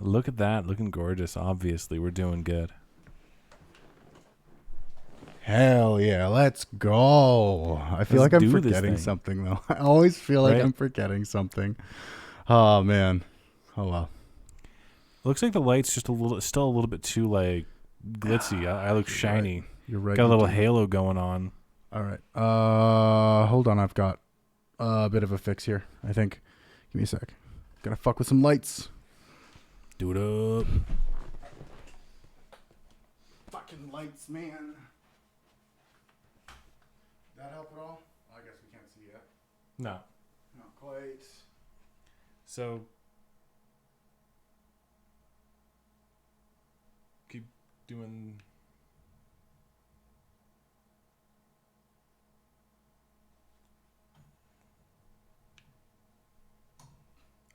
Look at that. Looking gorgeous. Obviously, we're doing good. Hell yeah, let's go. I feel Let's like I'm do this forgetting thing. something, though. I always feel like Right? I'm forgetting something. Oh, man. Oh, well. Looks like the light's just still a little bit too, like, glitzy. I look You're shiny. right. You're right. Got a You little do. halo going on. All right. Hold on. I've got a bit of a fix here, I think. Give me a sec. Gotta fuck with some lights. Do it up. Fucking lights, man. That help at all? I guess we can't see yet. No. Not quite. So, keep doing...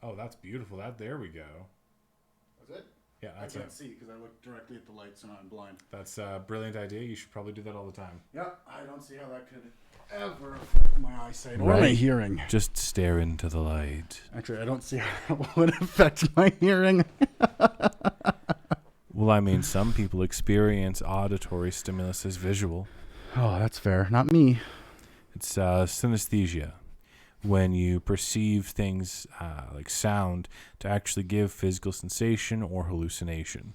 Oh, that's beautiful. There we go. Was it? Yeah, I can't see because I look directly at the lights and I'm blind. That's a brilliant idea. You should probably do that all the time. Yeah, I don't see how that could ever affect my eyesight or my Right. hearing. Just stare into the light. Actually, I don't see how that would affect my hearing. Well, I mean, some people experience auditory stimulus as visual. Oh, that's fair. Not me. It's synesthesia, when you perceive things like sound to actually give physical sensation or hallucination.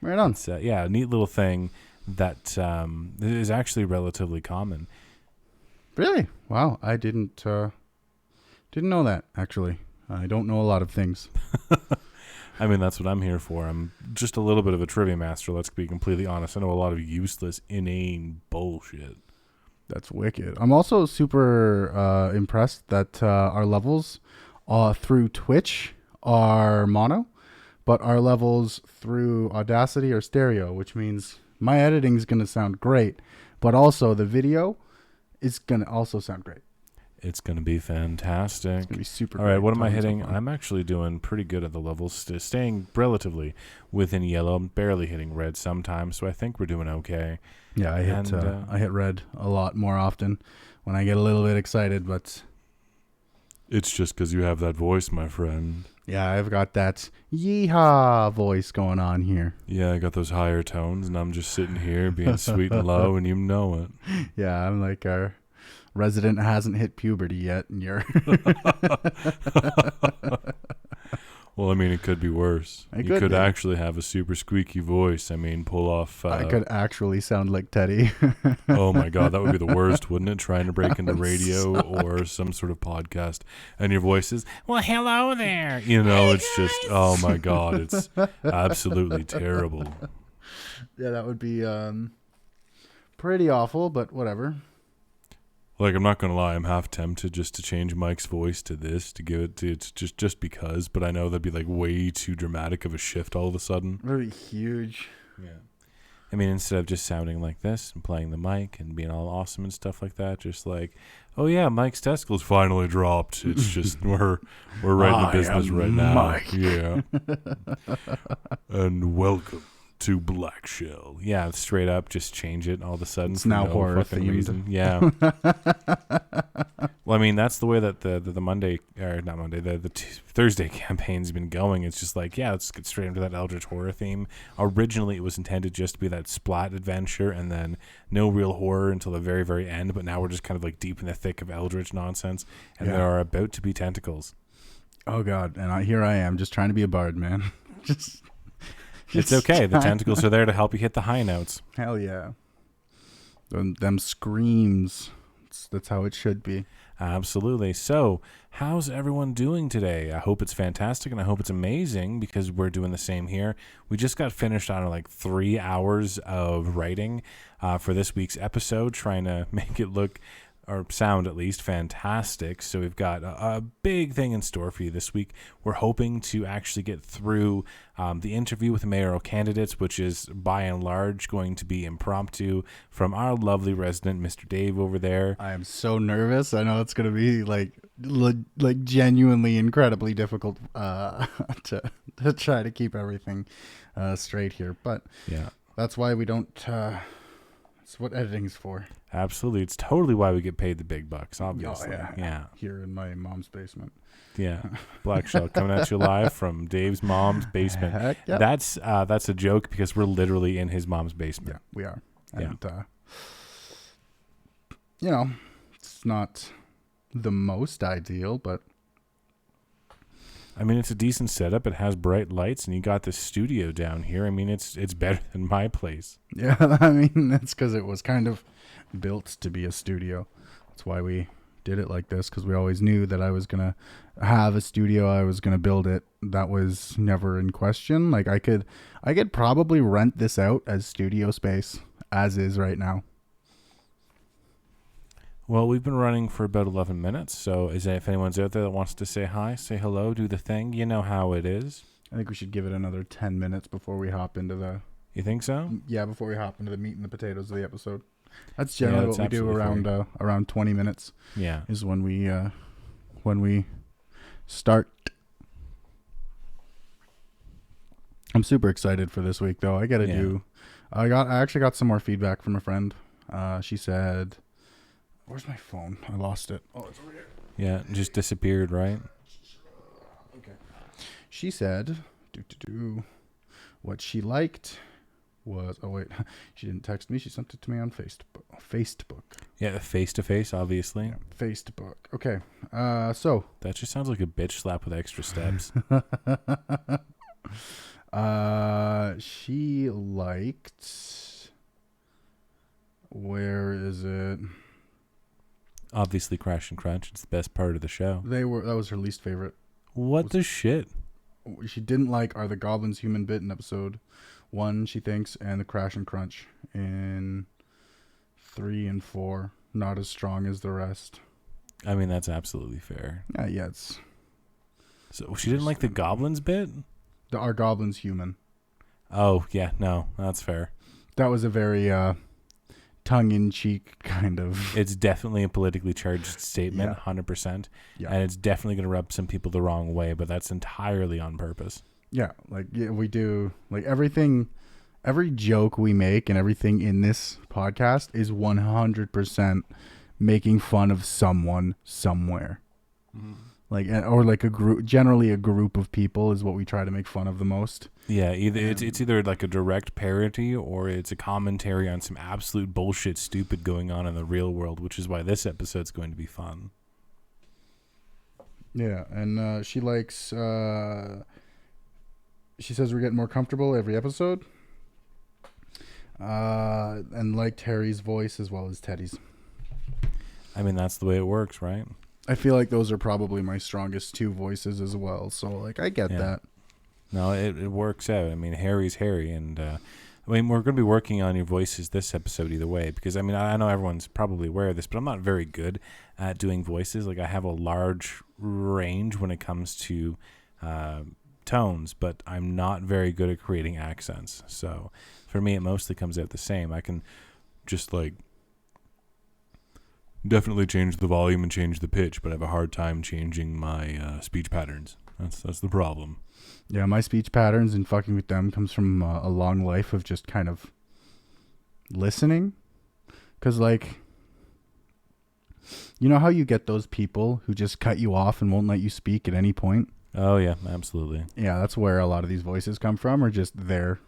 Right on. It's a neat little thing that is actually relatively common. Really? Wow, I didn't know that, actually. I don't know a lot of things. I mean, that's what I'm here for. I'm just a little bit of a trivia master, let's be completely honest. I know a lot of useless, inane bullshit. That's wicked. I'm also super impressed that our levels through Twitch are mono, but our levels through Audacity are stereo, which means my editing is going to sound great, but also the video is going to also sound great. It's going to be fantastic. It's going to be super All right, great. what am I Having some hitting? fun. I'm actually doing pretty good at the levels, staying relatively within yellow. I'm barely hitting red sometimes, so I think we're doing okay. Yeah, I hit red a lot more often when I get a little bit excited, but It's just because you have that voice, my friend. yeah, I've got that yeehaw voice going on here. Yeah, I got those higher tones, and I'm just sitting here being sweet and low, and you know it. Yeah, I'm like our resident hasn't hit puberty yet, and you're Well, I mean, it could be worse. It You could could be. actually have a super squeaky voice. I mean, pull off... I could actually sound like Teddy. Oh, my God, that would be the worst, wouldn't it? Trying to break into would radio or some sort of podcast, and your voice is, well, hello there. You know, it's just, oh, my God, it's absolutely terrible. Yeah, that would be pretty awful, but whatever. Like, I'm not going to lie, I'm half tempted just to change Mike's voice to this, to give it to, it's just because, but I know that'd be like way too dramatic of a shift all of a sudden. Really huge. Yeah. I mean, instead of just sounding like this and playing the mic and being all awesome and stuff like that, just like, oh yeah, Mike's testicles finally dropped. It's just, we're right in the business right now. Mike. Yeah. And welcome to Blackshell. Yeah, straight up, just change it all of a sudden. It's for now no horror fucking themed. reason. Yeah. Well, I mean, that's the way that the Monday, or not Monday, the Thursday campaign's been going. It's just like, yeah, let's get straight into that Eldritch horror theme. Originally, it was intended just to be that splat adventure and then no real horror until the very, very end. But now we're just kind of like deep in the thick of Eldritch nonsense. And Yeah. there are about to be tentacles. Oh God, and here I am, just trying to be a bard, man. It's okay. The tentacles are there to help you hit the high notes. Hell yeah. Them screams. That's how it should be. Absolutely. So, how's everyone doing today? I hope it's fantastic and I hope it's amazing because we're doing the same here. We just got finished on like 3 hours of writing for this week's episode, trying to make it look or sound at least fantastic. So we've got a big thing in store for you this week. We're hoping to actually get through the interview with the mayoral candidates, which is by and large going to be impromptu from our lovely resident, Mr. Dave over there. I am so nervous. I know it's going to be like genuinely incredibly difficult to try to keep everything straight here. But Yeah. that's why we don't It's what editing's for. Absolutely. It's totally why we get paid the big bucks, obviously. Oh, yeah. Here in my mom's basement. Yeah. Blackshell coming at you live from Dave's mom's basement. Heck yeah. That's a joke because we're literally in his mom's basement. Yeah, we are. Yeah. And, it's not the most ideal, but I mean, it's a decent setup. It has bright lights, and you got the studio down here. I mean, it's better than my place. yeah, I mean, that's because it was kind of built to be a studio. That's why we did it like this, because we always knew that I was going to have a studio. I was going to build it. That was never in question. Like, I could probably rent this out as studio space as is right now. Well, we've been running for about 11 minutes, so if anyone's out there that wants to say hi, say hello, do the thing, you know how it is. I think we should give it another 10 minutes before we hop into the... You think so? Yeah, before we hop into the meat and the potatoes of the episode. That's generally what we do around 20 minutes. Yeah. Is when we start. I'm super excited for this week, though. I actually got some more feedback from a friend. She said... Where's my phone? I lost it. Oh, it's over here. Yeah, it just disappeared, right? Okay. She said, what she liked was... Oh, wait. She didn't text me. She sent it to me on Facebook. Yeah, face-to-face, obviously. Yeah, Facebook. Okay. So... That just sounds like a bitch slap with extra steps. She liked... Where is it? Obviously, Crash and Crunch. It's the best part of the show. That was her least favorite. What the shit? She didn't like Are the Goblins Human Bitten episode 1, she thinks, and the Crash and Crunch in 3 and 4. Not as strong as the rest. I mean, that's absolutely fair. Yeah, it's... So she didn't like the Goblins bit? Are Goblins Human? Oh, yeah, no, that's fair. That was a very... tongue-in-cheek kind of... It's definitely a politically charged statement, 100%. Yeah. And it's definitely going to rub some people the wrong way, but that's entirely on purpose. Yeah, we do... everything... Every joke we make and everything in this podcast is 100% making fun of someone somewhere. Mm-hmm. Or a group... Generally, a group of people is what we try to make fun of the most. Yeah, it's either like a direct parody or it's a commentary on some absolute bullshit stupid going on in the real world, which is why this episode's going to be fun. Yeah, and she likes... she says we're getting more comfortable every episode. And liked Harry's voice as well as Teddy's. I mean, that's the way it works, right? I feel like those are probably my strongest two voices as well. So, I get that. No, it works out. I mean, Harry's Harry, and we're going to be working on your voices this episode either way, because, I mean, I know everyone's probably aware of this, but I'm not very good at doing voices. I have a large range when it comes to tones, but I'm not very good at creating accents. So, for me, it mostly comes out the same. I can just, definitely change the volume and change the pitch, but I have a hard time changing my speech patterns. That's the problem. Yeah, my speech patterns and fucking with them comes from a long life of just kind of listening. Because, you know how you get those people who just cut you off and won't let you speak at any point? Oh, yeah, absolutely. Yeah, that's where a lot of these voices come from, or just their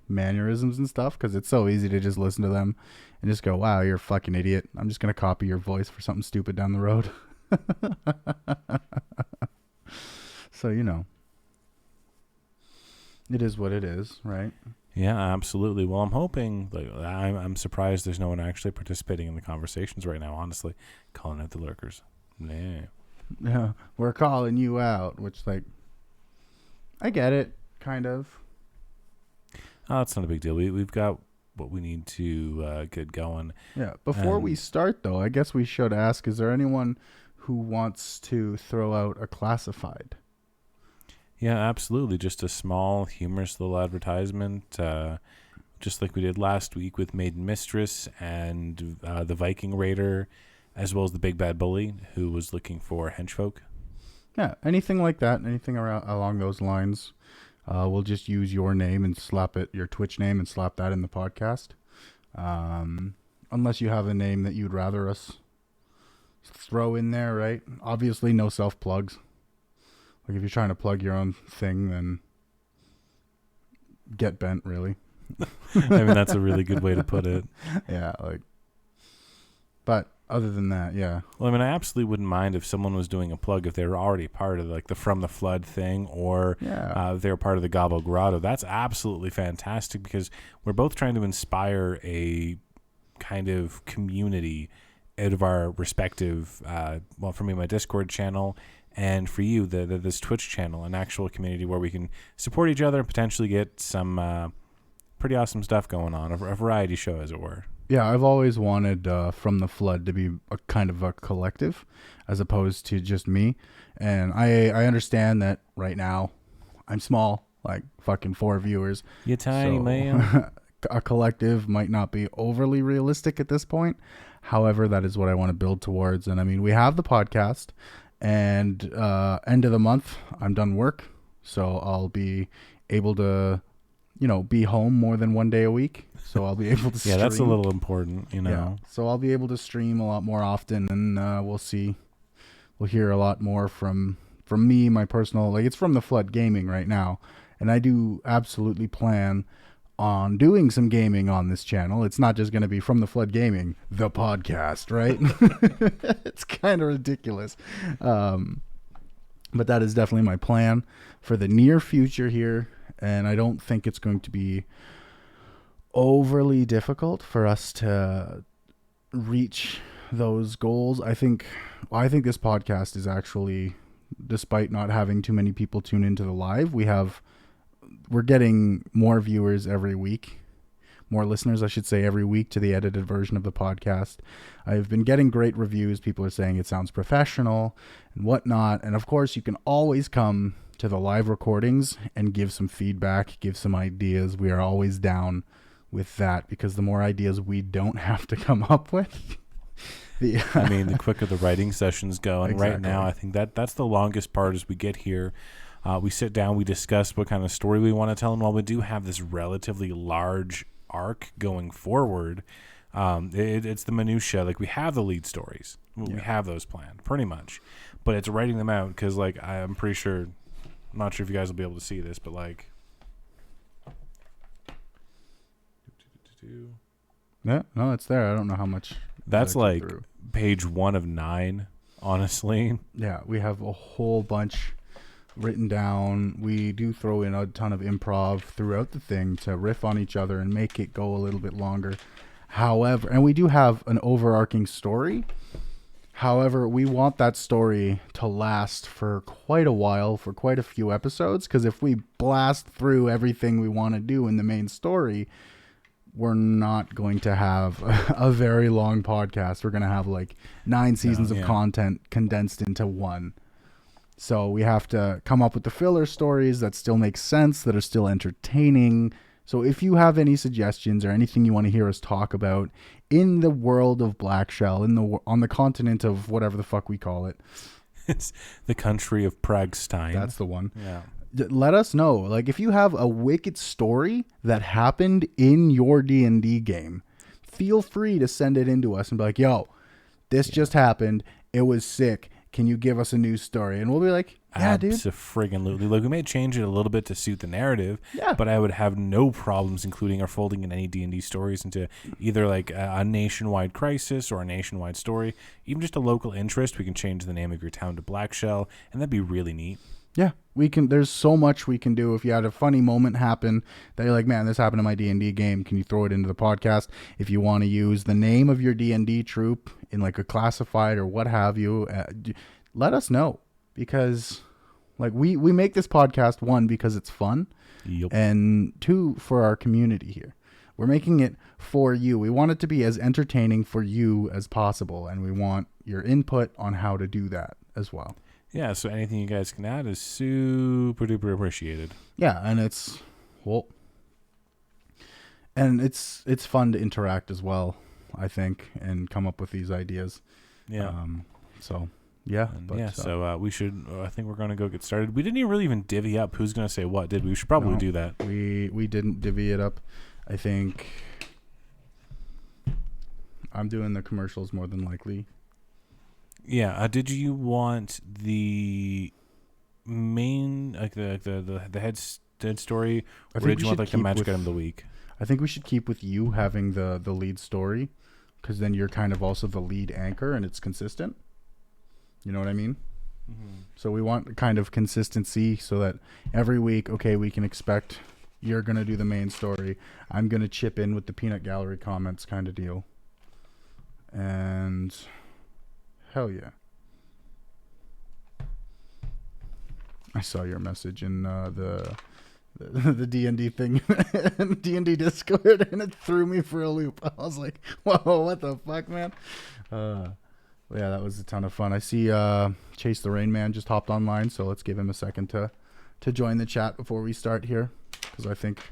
mannerisms and stuff, because it's so easy to just listen to them and just go, wow, you're a fucking idiot. I'm just going to copy your voice for something stupid down the road. So, it is what it is, right? Yeah, absolutely. Well, I'm hoping, I'm surprised there's no one actually participating in the conversations right now, honestly. Calling out the lurkers. Yeah, we're calling you out, which, I get it, kind of. Oh, it's not a big deal. We've got what we need to get going. Yeah, before we start, though, I guess we should ask, is there anyone who wants to throw out a classified? Yeah, absolutely. Just a small, humorous little advertisement, just like we did last week with Maiden Mistress and the Viking Raider, as well as the Big Bad Bully, who was looking for henchfolk. Yeah, anything like that, anything along those lines. We'll just use your name and slap it, your Twitch name, and slap that in the podcast. unless you have a name that you'd rather us throw in there, right? Obviously, no self plugs. Like if you're trying to plug your own thing, then get bent, really. I mean, that's a really good way to put it. Yeah, like. But other than that, yeah. Well, I mean, I absolutely wouldn't mind if someone was doing a plug if they were already part of like the From the Flood thing, or they're part of the Gobble Grotto. That's absolutely fantastic because we're both trying to inspire a kind of community out of our respective, well, for me, my Discord channel, and for you, this Twitch channel, an actual community where we can support each other and potentially get some pretty awesome stuff going on, a variety show, as it were. Yeah, I've always wanted From the Flood to be a kind of a collective as opposed to just me. And I understand that right now I'm small, like fucking 4 viewers. You're tiny, so man. A collective might not be overly realistic at this point. However, that is what I want to build towards. And I mean, we have the podcast, and end of the month, I'm done work. So I'll be able to, be home more than 1 day a week. So I'll be able to stream. Yeah, that's a little important, Yeah. So I'll be able to stream a lot more often, and we'll see. We'll hear a lot more from me, my personal, like it's From the Flood Gaming right now. And I do absolutely plan on doing some gaming on this channel. It's not just going to be From the Flood Gaming, the podcast, right? It's kind of ridiculous. But that is definitely my plan for the near future here. And I don't think it's going to be overly difficult for us to reach those goals. I think this podcast is actually, despite not having too many people tune into the live, we're getting more viewers every week, more listeners, I should say, every week to the edited version of the podcast. I've been getting great reviews. People are saying it sounds professional and whatnot. And of course, you can always come to the live recordings and give some feedback, give some ideas. We are always down with that because the more ideas we don't have to come up with, the quicker the writing sessions go. And Exactly. Right now, I think that's the longest part as we get here. We sit down, we discuss what kind of story we want to tell, and while we do have this relatively large arc going forward, it's the minutia. Like, we have the lead stories. We have those planned, pretty much. But it's writing them out, because, like, I'm pretty sure, I'm not sure if you guys will be able to see this, but, like... Yeah, no, it's there. I don't know how much. That's like page 1 of 9, honestly. Yeah, we have a whole bunch written down. We do throw in a ton of improv throughout the thing to riff on each other and make it go a little bit longer. However, and we do have an overarching story. However, we want that story to last for quite a while, for quite a few episodes, because if we blast through everything we want to do in the main story, we're not going to have a very long podcast. We're going to have like 9 seasons of content condensed into one. So we have to come up with the filler stories that still make sense, that are still entertaining. So if you have any suggestions or anything you want to hear us talk about in the world of Blackshell, on the continent of whatever the fuck we call it. It's the country of Pragstein. That's the one. Yeah. Let us know. Like, if you have a wicked story that happened in your D&D game, feel free to send it into us and be like, yo, this just happened. It was sick. Can you give us a news story? And we'll be like, yeah, dude. Abso-friggin-lutely. Like, we may change it a little bit to suit the narrative, Yeah. but I would have no problems including or folding in any D&D stories into either like a nationwide crisis or a nationwide story. Even just a local interest, we can change the name of your town to Blackshell, and that'd be really neat. Yeah, we can. There's so much we can do. If you had a funny moment happen that you're like, man, this happened in my D&D game, can you throw it into the podcast? If you want to use the name of your D&D troop in like a classified or what have you, let us know, because like we make this podcast, 1, because it's fun, and 2, for our community here. We're making it for you. We want it to be as entertaining for you as possible, and we want your input on how to do that as well. Yeah, so anything you guys can add is super duper appreciated. Yeah, and it's fun to interact as well, I think, and come up with these ideas. Yeah. So we should. I think we're going to go get started. We didn't even divvy up who's going to say what, did we? We should probably do that. We didn't divvy it up. I think I'm doing the commercials more than likely. Yeah. Did you want the main, like the head story, I or think did we you want should like the keep magic with. item of the week? I think we should keep with you having the lead story, because then you're kind of also the lead anchor, and it's consistent. You know what I mean? Mm-hmm. So we want kind of consistency, so that every week, okay, we can expect you're gonna do the main story. I'm gonna chip in with the peanut gallery comments, kind of deal. And hell yeah. I saw your message in the D&D thing, D&D Discord, and it threw me for a loop. I was like, whoa, what the fuck, man? Yeah, that was a ton of fun. I see Chase the Rain Man just hopped online, so let's give him a second to join the chat before we start here, because I think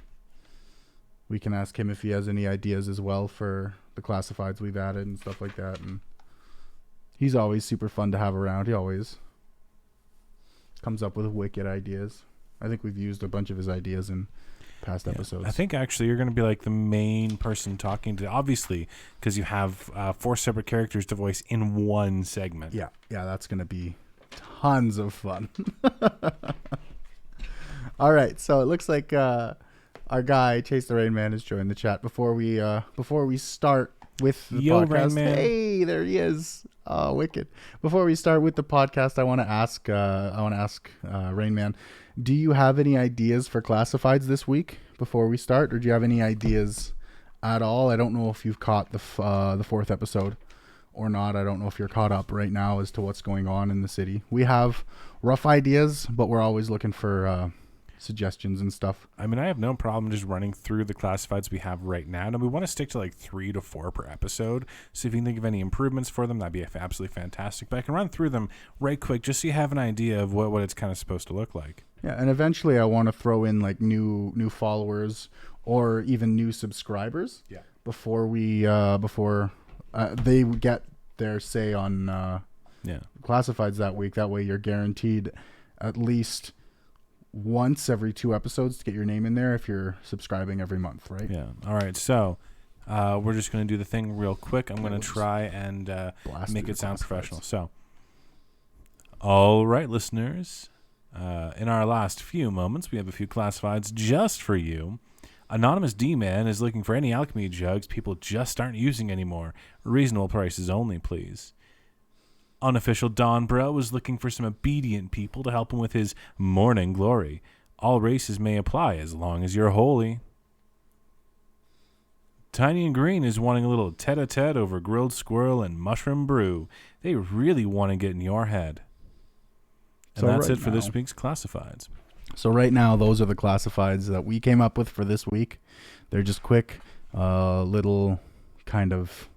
we can ask him if he has any ideas as well for the classifieds we've added and stuff like that. And he's always super fun to have around. He always comes up with wicked ideas. I think we've used a bunch of his ideas in past episodes. I think actually you're going to be like the main person talking to, obviously, because you have 4 separate characters to voice in one segment. Yeah, that's going to be tons of fun. All right, so it looks like our guy Chase the Rain Man has joined the chat. Before we start with the podcast, Rain Man. Hey, there he is. Oh, wicked! Before we start with the podcast, I want to ask Rain Man, do you have any ideas for classifieds this week before we start, or do you have any ideas at all? I don't know if you've caught the 4th episode or not. I don't know if you're caught up right now as to what's going on in the city. We have rough ideas, but we're always looking for suggestions and stuff. I mean, I have no problem just running through the classifieds we have right now. And we want to stick to like 3 to 4 per episode. So if you can think of any improvements for them, that'd be absolutely fantastic. But I can run through them right quick just so you have an idea of what it's kind of supposed to look like. Yeah, and eventually I want to throw in like new followers or even new subscribers. Yeah. Before they get their say on classifieds that week. That way you're guaranteed at least once every 2 episodes to get your name in there if you're subscribing every month, right? Yeah. All right. So we're just going to do the thing real quick. I'm going to try and make it sound professional. So, all right, listeners. In our last few moments, we have a few classifieds just for you. Anonymous D-Man is looking for any alchemy jugs people just aren't using anymore. Reasonable prices only, please. Unofficial Don Bro is looking for some obedient people to help him with his morning glory. All races may apply as long as you're holy. Tiny and Green is wanting a little tete-a-tete over grilled squirrel and mushroom brew. They really want to get in your head. And So that's right it for now- this week's classifieds. So right now, those are the classifieds that we came up with for this week. They're just quick, little kind of...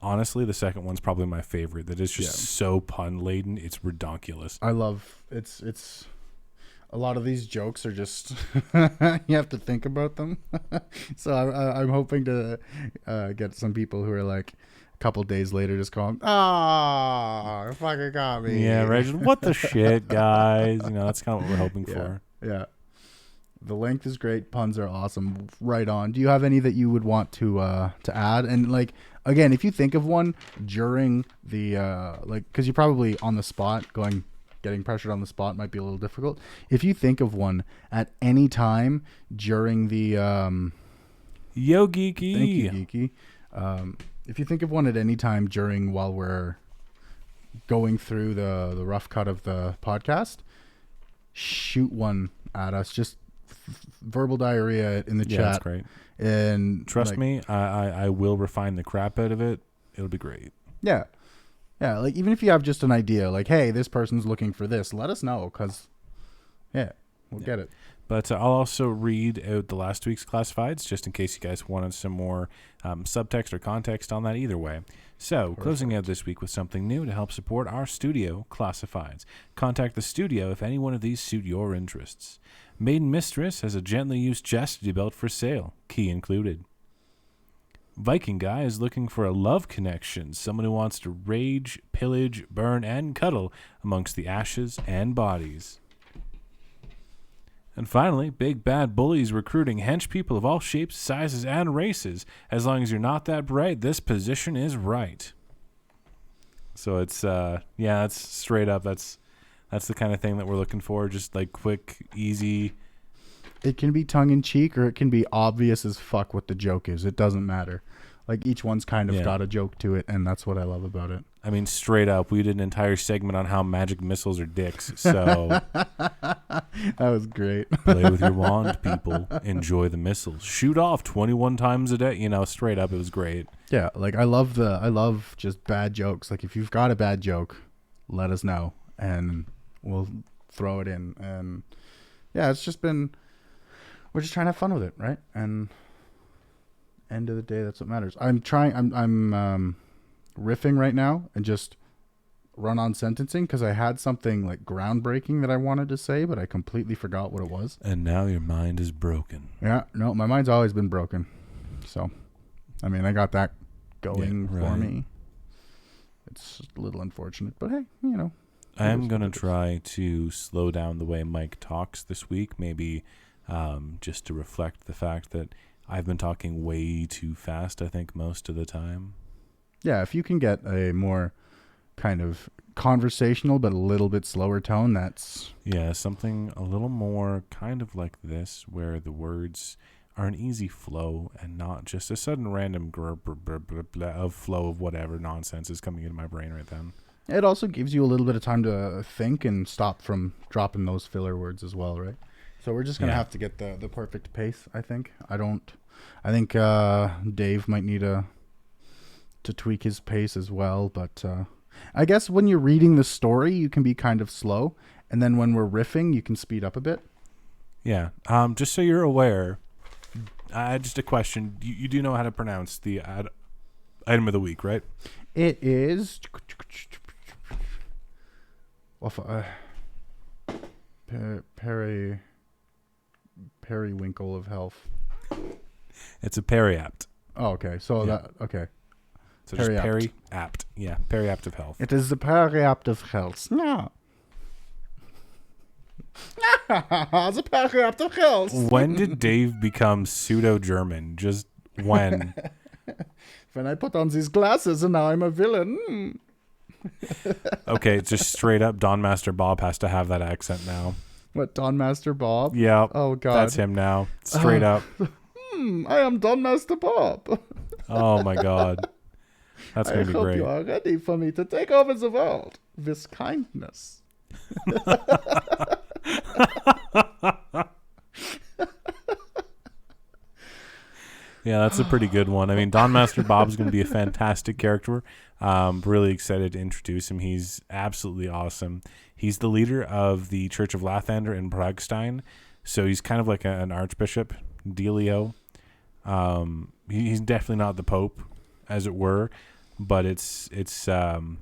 Honestly, the second one's probably my favorite. That is just so pun-laden. It's redonkulous. I love it's a lot of these jokes are just you have to think about them. So I'm hoping to get some people who are like a couple days later just going, "Ah, fucking got me." Yeah, right. Just, what the shit, guys? You know, that's kind of what we're hoping for. Yeah. The length is great. Puns are awesome. Right on. Do you have any that you would want to add? And like again, if you think of one during the because you're probably on the spot getting pressured on the spot might be a little difficult. If you think of one at any time during the Yo, Geeky. thank you, Geeky. If you think of one at any time while we're going through the rough cut of the podcast, shoot one at us. Just verbal diarrhea in the Yeah, chat. that's great. And Trust me, I will refine the crap out of it. It'll be great. Yeah. Yeah, like even if you have just an idea, like, hey, this person's looking for this, let us know, because, we'll get it. But I'll also read out the last week's classifieds, just in case you guys wanted some more subtext or context on that either way. So, closing out this week with something new to help support our studio classifieds. Contact the studio if any one of these suit your interests. Maiden Mistress has a gently used chastity belt for sale, key included. Viking Guy is looking for a love connection, someone who wants to rage, pillage, burn, and cuddle amongst the ashes and bodies. And finally, big bad bullies recruiting hench people of all shapes, sizes, and races. As long as you're not that bright, this position is right. So it's that's straight up. That's the kind of thing that we're looking for. Just like quick, easy. It can be tongue in cheek or it can be obvious as fuck what the joke is. It doesn't matter. Like each one's kind of got a joke to it, and that's what I love about it. I mean, straight up, we did an entire segment on how magic missiles are dicks. So that was great. Play with your wand, people. Enjoy the missiles. Shoot off 21 times a day. Straight up, it was great. Yeah, like I love just bad jokes. Like if you've got a bad joke, let us know and we'll throw it in. And yeah, we're just trying to have fun with it, right? And end of the day, that's what matters. I'm riffing right now and just run on sentencing because I had something like groundbreaking that I wanted to say, but I completely forgot what it was. And now your mind is broken. Yeah, no, my mind's always been broken. So, I mean, I got that going for me. It's a little unfortunate, but hey, I am going to try to slow down the way Mike talks this week, maybe just to reflect the fact that I've been talking way too fast, I think, most of the time. Yeah, if you can get a more kind of conversational but a little bit slower tone, that's... Yeah, something a little more kind of like this, where the words are an easy flow and not just a sudden random flow of whatever nonsense is coming into my brain right then. It also gives you a little bit of time to think and stop from dropping those filler words as well, right? So we're just going to have to get the perfect pace, I think. I think Dave might need to tweak his pace as well, but I guess when you're reading the story, you can be kind of slow, and then when we're riffing, you can speed up a bit. Yeah. Just so you're aware, just a question. You do know how to pronounce the item of the week, right? It is... Periwinkle of health. It's a periapt. Oh, okay. So okay. So just periapt. Yeah, periapt of health. It is the periapt of health. No. The periapt of health. When did Dave become pseudo-German? Just when? When I put on these glasses and now I'm a villain. Okay, just straight up Don Master Bob has to have that accent now. What, Don Master Bob? Yeah. Oh, God. That's him now. Straight up. I am Don Master Bob. Oh, my God. That's going to be great. I hope you are ready for me to take over the world with kindness. Yeah, that's a pretty good one. I mean, Don Master Bob's going to be a fantastic character. Really excited to introduce him. He's absolutely awesome. He's the leader of the Church of Lathander in Praguestein. So he's kind of like an archbishop, dealio. He's definitely not the Pope, as it were. But it's the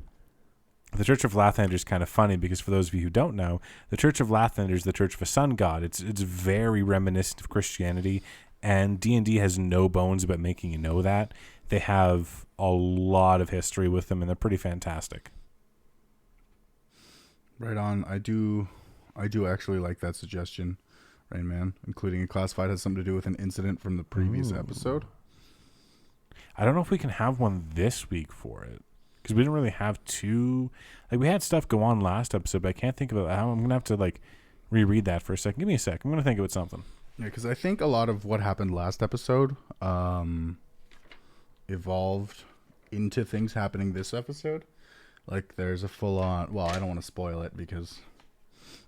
Church of Lathander is kind of funny because for those of you who don't know, the Church of Lathander is the Church of a Sun God. It's very reminiscent of Christianity. And D&D has no bones about making you know that. They have a lot of history with them, and they're pretty fantastic. Right on. I do actually like that suggestion, Rain Man. Including a classified has something to do with an incident from the previous episode. I don't know if we can have one this week for it. Because we didn't really have two... Like, we had stuff go on last episode, but I can't think of it. I'm going to have to, reread that for a second. Give me a sec. I'm going to think about something. Yeah, because I think a lot of what happened last episode evolved into things happening this episode. Like, there's a full-on... Well, I don't want to spoil it because...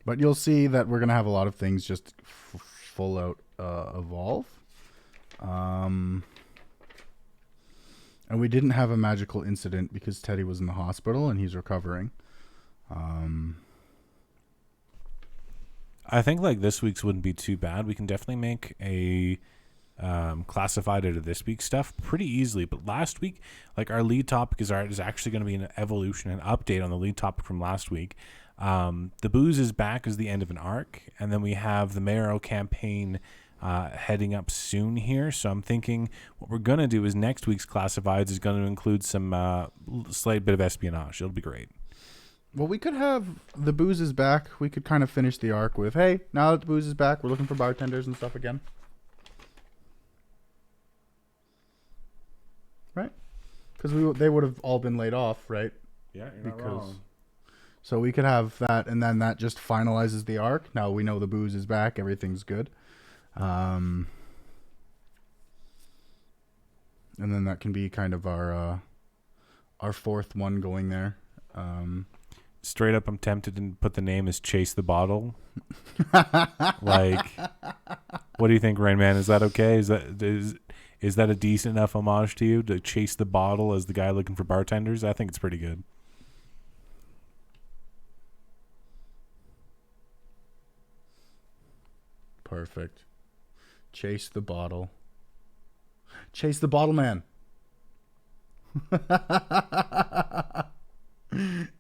But you'll see that we're going to have a lot of things just full-out evolve. And we didn't have a magical incident because Teddy was in the hospital and he's recovering. I think this week's wouldn't be too bad. We can definitely make a classified out of this week's stuff pretty easily. But last week, our lead topic is actually going to be an evolution, an update on the lead topic from last week. The booze is back as the end of an arc, and then we have the mayoral campaign heading up soon here. So I'm thinking what we're going to do is next week's classifieds is going to include some slight bit of espionage. It'll be great. Well, we could have the booze is back. We could kind of finish the arc with, hey, now that the booze is back, we're looking for bartenders and stuff again. Right? Because they would have all been laid off, right? Yeah, you're not wrong. So we could have that, and then that just finalizes the arc. Now we know the booze is back. Everything's good. And then that can be kind of our fourth one going there. Straight up, I'm tempted to put the name as Chase the Bottle. Like, what do you think, Rain Man? Is that okay? Is that a decent enough homage to you, to Chase the Bottle as the guy looking for bartenders? I think it's pretty good. Perfect. Chase the bottle. Chase the bottle man.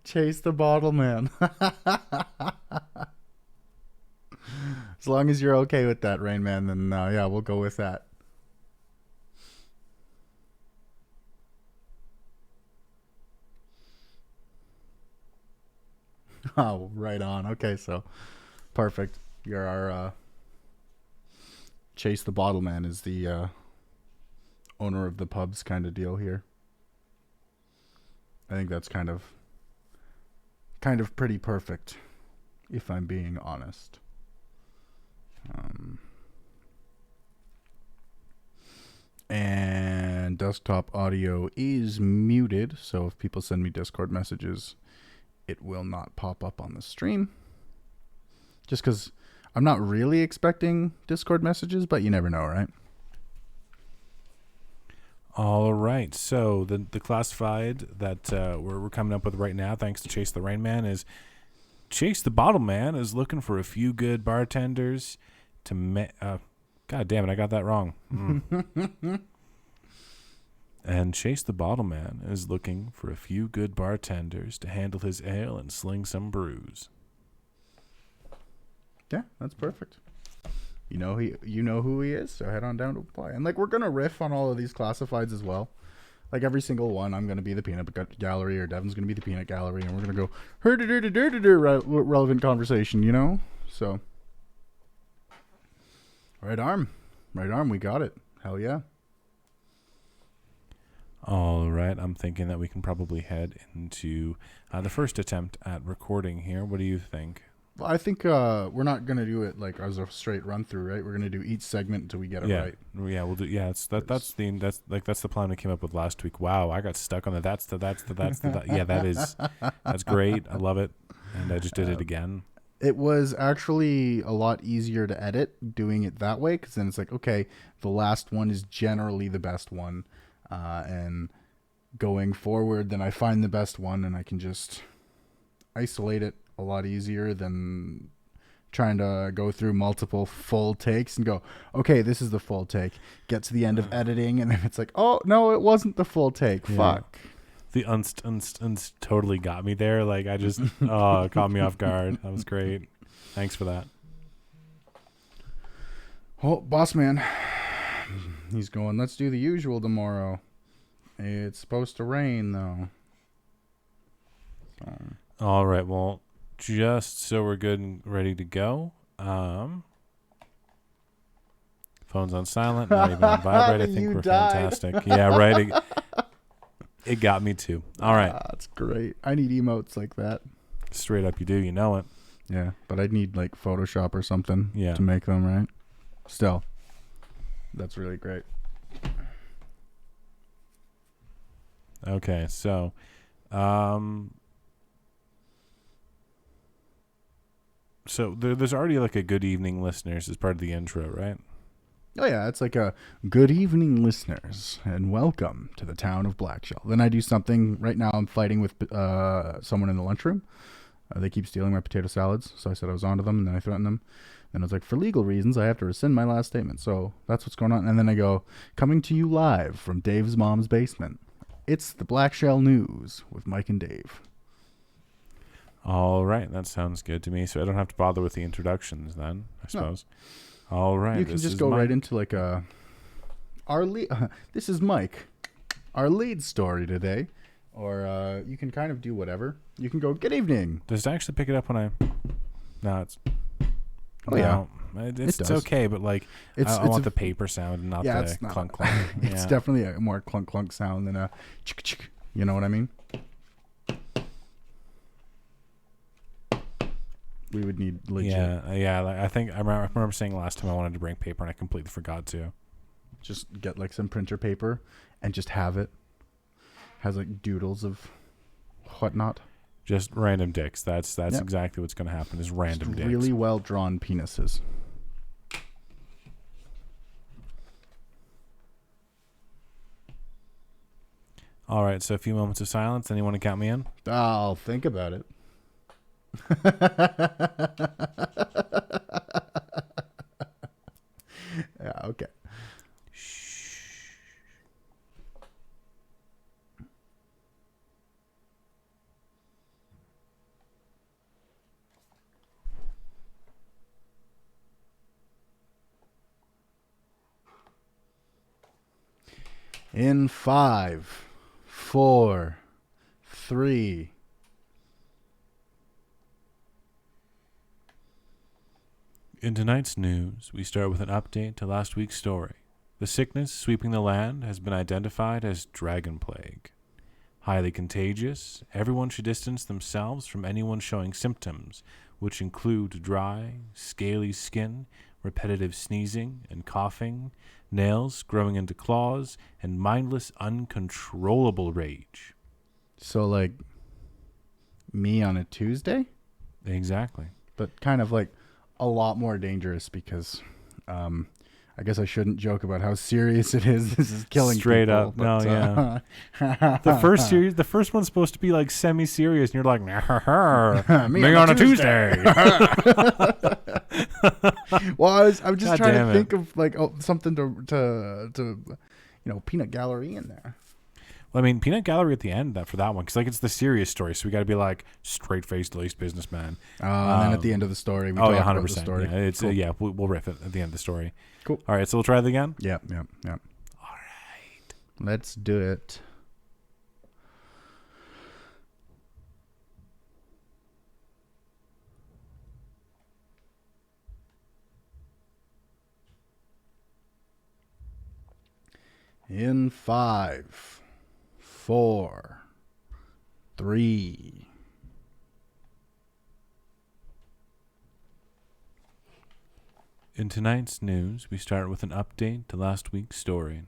Chase the bottle man. As long as you're okay with that, Rain Man, then yeah, we'll go with that. Oh, right on. Okay, so perfect. You're our Chase the Bottle Man is the owner of the pubs kind of deal here. I think that's kind of pretty perfect, if I'm being honest. And desktop audio is muted, so if people send me Discord messages, it will not pop up on the stream. Just because I'm not really expecting Discord messages, but you never know, right? All right. So the classified that we're coming up with right now, thanks to Chase the Rain Man, is Chase the Bottle Man is looking for a few good bartenders to God damn it, I got that wrong. And Chase the Bottle Man is looking for a few good bartenders to handle his ale and sling some brews. Yeah, that's perfect. You know who he is, so head on down to apply. And like we're gonna riff on all of these classifieds as well. Like every single one, I'm gonna be the peanut gallery, or Devin's gonna be the peanut gallery, and we're gonna go relevant conversation, you know. So right arm, we got it. Hell yeah. All right, I'm thinking that we can probably head into the first attempt at recording here. What do you think? Well, I think we're not gonna do it like as a straight run through, right? We're gonna do each segment until we get it right. Yeah, we'll do. Yeah, that's the plan we came up with last week. Wow, I got stuck on the that's yeah, that's great. I love it, and I just did it again. It was actually a lot easier to edit doing it that way, because then it's like, okay, the last one is generally the best one, and going forward, then I find the best one, and I can just isolate it a lot easier than trying to go through multiple full takes and go, okay, this is the full take. Get to the end of editing, and then it's like, oh no, it wasn't the full take. Yeah. Fuck. The unst totally got me there. Like I just caught me off guard. That was great. Thanks for that. Oh, boss man. He's going, let's do the usual tomorrow. It's supposed to rain though. So. All right, well, just so we're good and ready to go. Phone's on silent, not even on vibrate. I think we're fantastic. Yeah, right. It got me too. All right. That's great. I need emotes like that. Straight up, you do. You know it. Yeah, but I'd need like Photoshop or something to make them, right? Still, that's really great. Okay, so there's already like a good evening listeners as part of the intro, right? Oh yeah, it's like a good evening listeners and welcome to the town of Blackshell. Then I do something. Right now I'm fighting with someone in the lunchroom. They keep stealing my potato salads, so I said I was onto them, and then I threatened them. Then I was like, for legal reasons, I have to rescind my last statement. So that's what's going on. And then I go, coming to you live from Dave's mom's basement. It's the Blackshell News with Mike and Dave. All right, that sounds good to me. So I don't have to bother with the introductions then, I suppose. No. All right. You can just go right into like this is Mike. Our lead story today Or you can kind of do whatever. You can go, good evening. Does it actually pick it up when I? No, it's. Oh, yeah. It's does. okay, but like I want the paper sound and not the not clunk clunk. It's Yeah. definitely a more clunk clunk sound than a chick chick. You know what I mean? We would need legit. Yeah. Like, I think I remember saying last time I wanted to bring paper and I completely forgot to. Just get like some printer paper and just have it. Has like doodles of whatnot. Just random dicks. That's Yep. exactly what's going to happen. Is random Just dicks. really well drawn penises. All right. So a few moments of silence. Anyone to count me in? I'll think about it. Yeah, okay. In 5, 4, 3. In tonight's news, we start with an update to last week's story. The sickness sweeping the land has been identified as dragon plague. Highly contagious, everyone should distance themselves from anyone showing symptoms, which include dry, scaly skin, repetitive sneezing and coughing, nails growing into claws, and mindless, uncontrollable rage. So like me on a Tuesday, Exactly. but kind of like a lot more dangerous because I guess I shouldn't joke about how serious it is. This is killing Straight people, up. No, yeah. The first one's supposed to be like semi-serious, and you're like, Me on a Tuesday. Well, I'm just God trying damn to it. think of like something to peanut gallery in there. Well, I mean, peanut gallery at the end for that one, because like it's the serious story, so we got to be like straight-faced, laced businessman. And then at the end of the story, we Oh talk yeah, about the 100%. story. Yeah, it's Cool. we'll riff it at the end of the story. Cool. All right, so we'll try it again. Yeah. All right. Let's do it. In 5, 4, 3. In tonight's news, we start with an update to last week's story.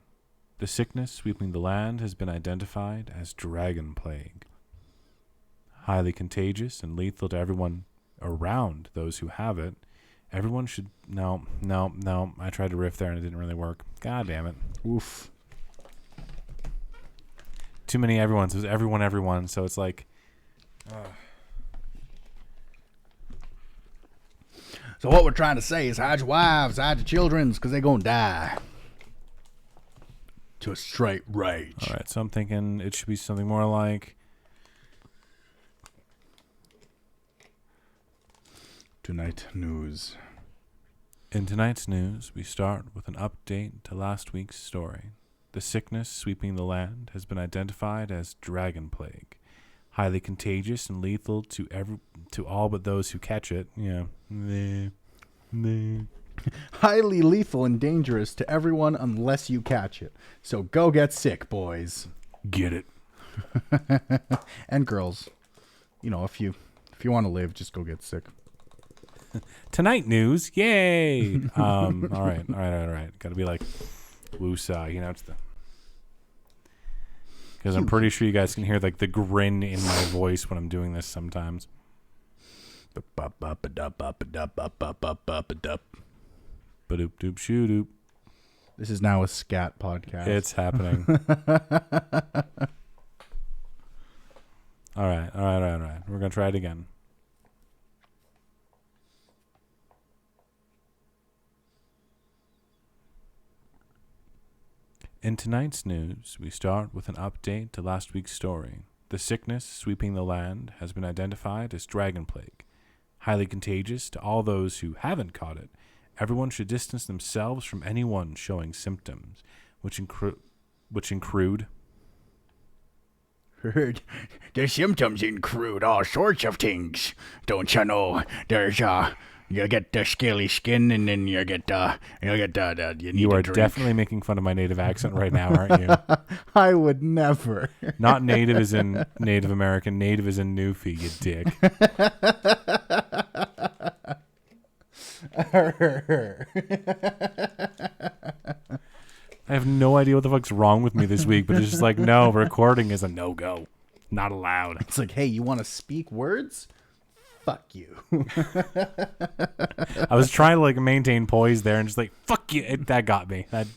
The sickness sweeping the land has been identified as dragon plague. Highly contagious and lethal to everyone around those who have it. Everyone should... No. I tried to riff there and it didn't really work. God damn it. Oof. Too many everyone's. It was everyone, so it's like... So what we're trying to say is hide your wives, hide your children's, because they're going to die. To a straight rage. All right, so I'm thinking it should be something more like... Tonight news. In tonight's news, we start with an update to last week's story. The sickness sweeping the land has been identified as dragon plague. Highly contagious and lethal to all but those who catch it. Yeah. Highly lethal and dangerous to everyone unless you catch it. So go get sick, boys. Get it. And girls. If you want to live, just go get sick. Tonight news. Yay. All right. Got to be like woosah, it's the... Because I'm pretty sure you guys can hear like the grin in my voice when I'm doing this sometimes. Ba-doop doop shoo doop. This is now a scat podcast. It's happening. All right. We're going to try it again. In tonight's news, we start with an update to last week's story. The sickness sweeping the land has been identified as dragon plague. Highly contagious to all those who haven't caught it. Everyone should distance themselves from anyone showing symptoms, which include The symptoms include all sorts of things. Don't you know? There's you get the scaly skin, and then you get you need You to are drink. definitely making fun of my native accent right now, aren't you? I would never. Not native as in Native American. Native as in Newfie, you dick. I have no idea what the fuck's wrong with me this week, but it's just like, no, recording is a no-go. Not allowed. It's like, hey, you want to speak words? Fuck you. I was trying to like maintain poise there and just like, fuck you. That got me. That,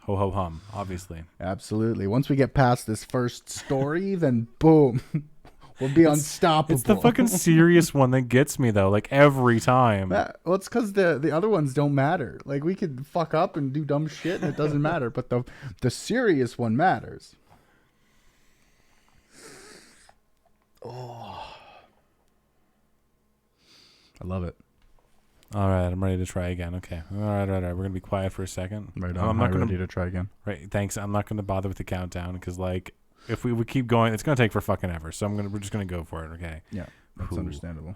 Ho ho hum, obviously. Absolutely. Once we get past this first story, then boom. We'll be unstoppable. It's the fucking serious one that gets me though, like every time. Well, it's because the other ones don't matter. Like we could fuck up and do dumb shit and it doesn't matter, but the serious one matters. Oh, I love it. All right, I'm ready to try again. Okay. All right. We're gonna be quiet for a second. Right on. I'm not ready to try again. Right. Thanks. I'm not gonna bother with the countdown because like if we keep going, it's gonna take for fucking ever. So we're just gonna go for it. Okay. Yeah, that's understandable.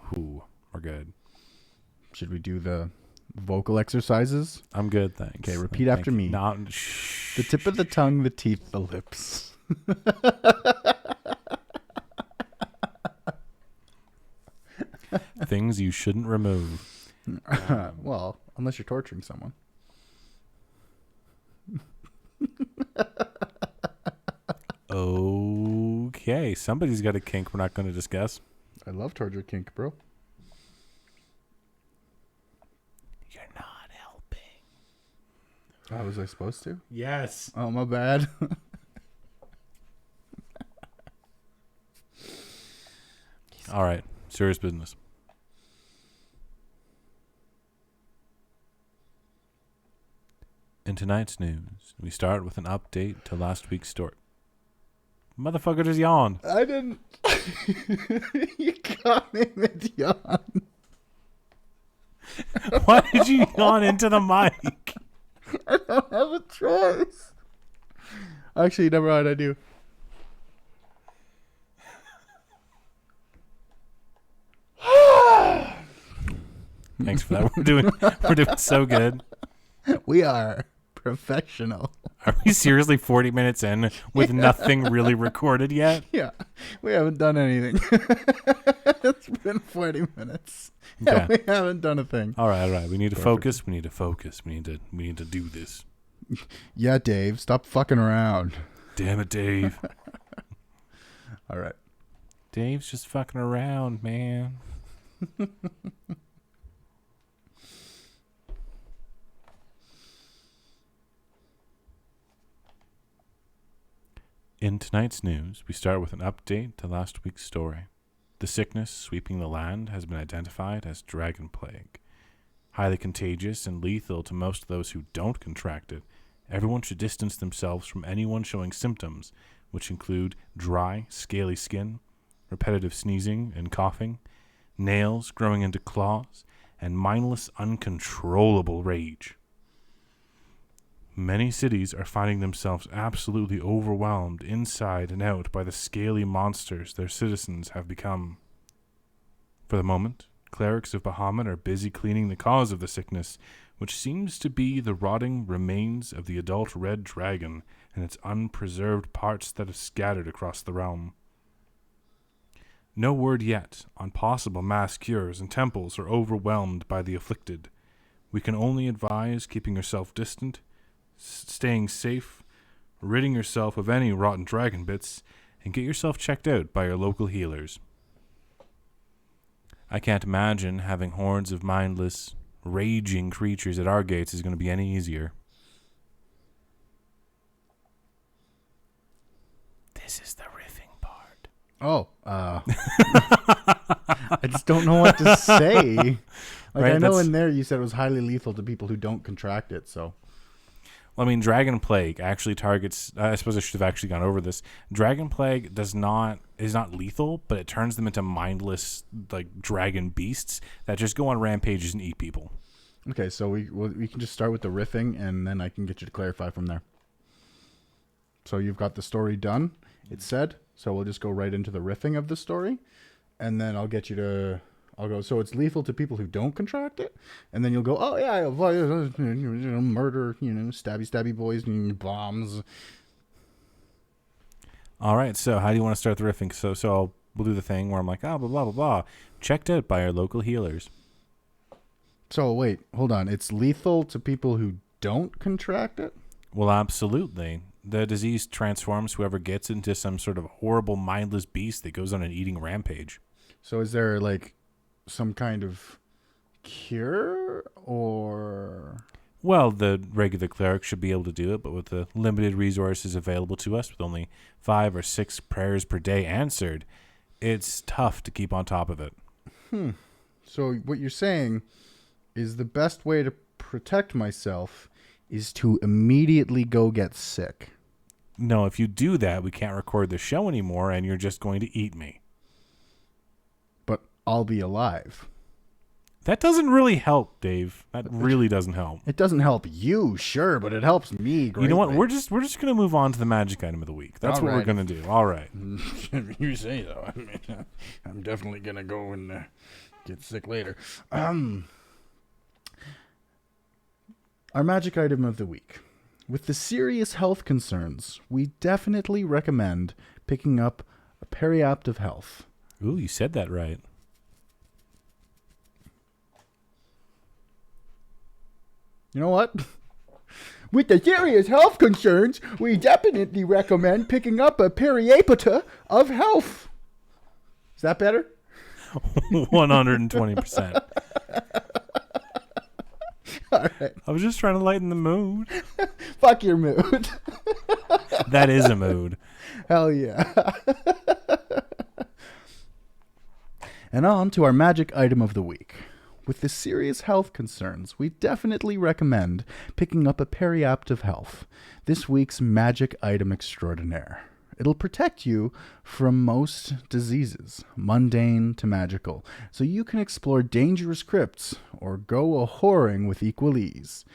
We're good. Should we do the vocal exercises? I'm good. Thanks. Okay. Repeat after me. Shh. The tip of the tongue, the teeth, the lips. Things you shouldn't remove. Well, unless you're torturing someone. Okay, somebody's got a kink we're not going to discuss. I love torture kink, bro. You're not helping. How was I supposed to? Yes. Oh, my bad. All right, serious business. In tonight's news, we start with an update to last week's story. Motherfucker just yawned. I didn't. You got me mid yawn. Why did you yawn into the mic? I don't have a choice. Actually, never mind. I do. Thanks for that. We're doing so good. We are professional. Are we seriously 40 minutes in with nothing really recorded yet? Yeah, we haven't done anything. It's been 40 minutes. Okay. And we haven't done a thing. All right. We need to Perfect. focus. We need to focus. We need to do this. Yeah, Dave, stop fucking around. Damn it, Dave. All right. Dave's just fucking around, man. In tonight's news, we start with an update to last week's story. The sickness sweeping the land has been identified as dragon plague. Highly contagious and lethal to most of those who don't contract it, everyone should distance themselves from anyone showing symptoms, which include dry, scaly skin, repetitive sneezing and coughing, nails growing into claws, and mindless, uncontrollable rage. Many cities are finding themselves absolutely overwhelmed inside and out by the scaly monsters their citizens have become. For the moment, clerics of Bahamut are busy cleaning the cause of the sickness, which seems to be the rotting remains of the adult red dragon and its unpreserved parts that have scattered across the realm. No word yet on possible mass cures, and temples are overwhelmed by the afflicted. We can only advise keeping yourself distant, staying safe, ridding yourself of any rotten dragon bits, and get yourself checked out by your local healers. I can't imagine having hordes of mindless, raging creatures at our gates is going to be any easier. This is the riffing part. Oh, I just don't know what to say. Like, Right, I know that's- in there you said it was highly lethal to people who don't contract it, so. Well, I mean, Dragon Plague actually targets. I suppose I should have actually gone over this. Dragon Plague is not lethal, but it turns them into mindless, like dragon beasts that just go on rampages and eat people. Okay, so we can just start with the riffing, and then I can get you to clarify from there. So you've got the story done, it's said. So we'll just go right into the riffing of the story. And then I'll get you to... I'll go, so it's lethal to people who don't contract it? And then you'll go, oh, yeah, murder, stabby boys and bombs. All right, so how do you want to start the riffing? So we'll do the thing where I'm like, blah, blah, blah, blah. Checked out by our local healers. So wait, hold on. It's lethal to people who don't contract it? Well, absolutely. The disease transforms whoever gets into some sort of horrible, mindless beast that goes on an eating rampage. So is there, like, some kind of cure or... Well, the regular cleric should be able to do it, but with the limited resources available to us, with only 5 or 6 prayers per day answered, it's tough to keep on top of it. So what you're saying is the best way to protect myself is to immediately go get sick. No, if you do that, we can't record the show anymore, and you're just going to eat me. But I'll be alive. That doesn't really help, Dave. That really doesn't help. It doesn't help you, sure, but it helps me greatly. You know what? We're just going to move on to the magic item of the week. That's what we're going to do. All right. You say so. I mean, I'm definitely going to go and get sick later. Our magic item of the week. With the serious health concerns, we definitely recommend picking up a periapt of health. Ooh, you said that right. You know what? With the serious health concerns, we definitely recommend picking up a periapta of health. Is that better? 120%. All right. I was just trying to lighten the mood. Fuck your mood. That is a mood. Hell yeah. And on to our magic item of the week. With the serious health concerns, we definitely recommend picking up a periapt of health, this week's magic item extraordinaire. It'll protect you from most diseases, mundane to magical, so you can explore dangerous crypts or go a-whoring with equal ease.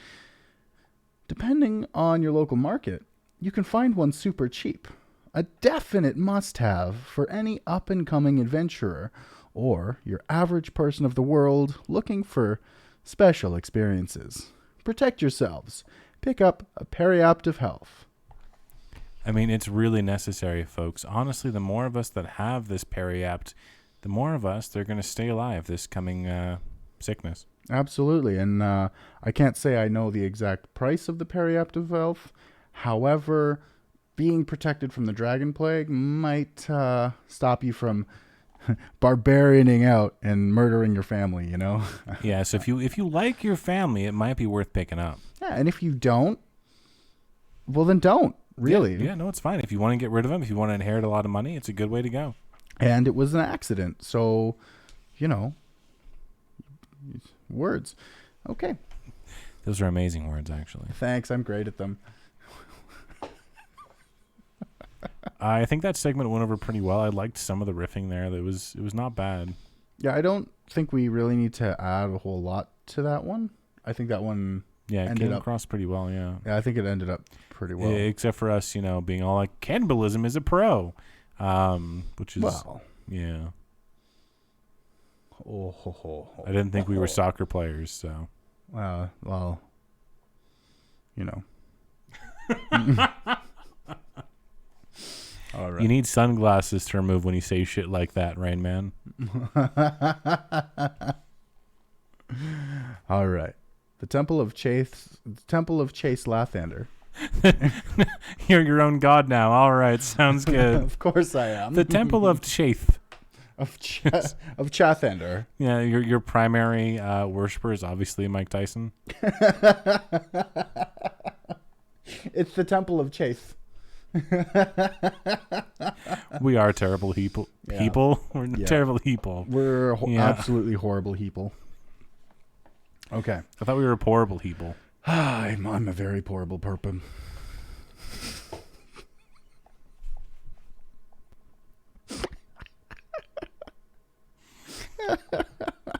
Depending on your local market, you can find one super cheap, a definite must-have for any up-and-coming adventurer or your average person of the world looking for special experiences. Protect yourselves. Pick up a periapt of health. I mean, it's really necessary, folks. Honestly, the more of us that have this periapt, the more of us they're going to stay alive this coming sickness. Absolutely. And I can't say I know the exact price of the periapt of health. However, being protected from the dragon plague might stop you from barbarianing out and murdering your family, you know? Yeah, so if you like your family, it might be worth picking up. Yeah, and if you don't, well, then don't, really. Yeah, no, it's fine. If you want to get rid of them, if you want to inherit a lot of money, it's a good way to go. And it was an accident, so, you know, words. Okay. Those are amazing words, actually. Thanks, I'm great at them. I think that segment went over pretty well. I liked some of the riffing there. It was not bad. Yeah, I don't think we really need to add a whole lot to that one. I think that one it came across pretty well, yeah. Yeah, I think it ended up pretty well. Except for us, being all like, cannibalism is a pro. Which is, yeah. I didn't think we were soccer players, so. Well, you know. All right. You need sunglasses to remove when you say shit like that, Rain Man. All right. The Temple of Chase Lathander. You're your own god now. All right, sounds good. Of course I am. The Temple of Chaith. of Chathander. Yeah, your primary worshiper is obviously Mike Tyson. It's the Temple of Chase. We are terrible people. People? We're terrible people. We're absolutely horrible people. Okay. I thought we were poorable people. I'm a very poorable person.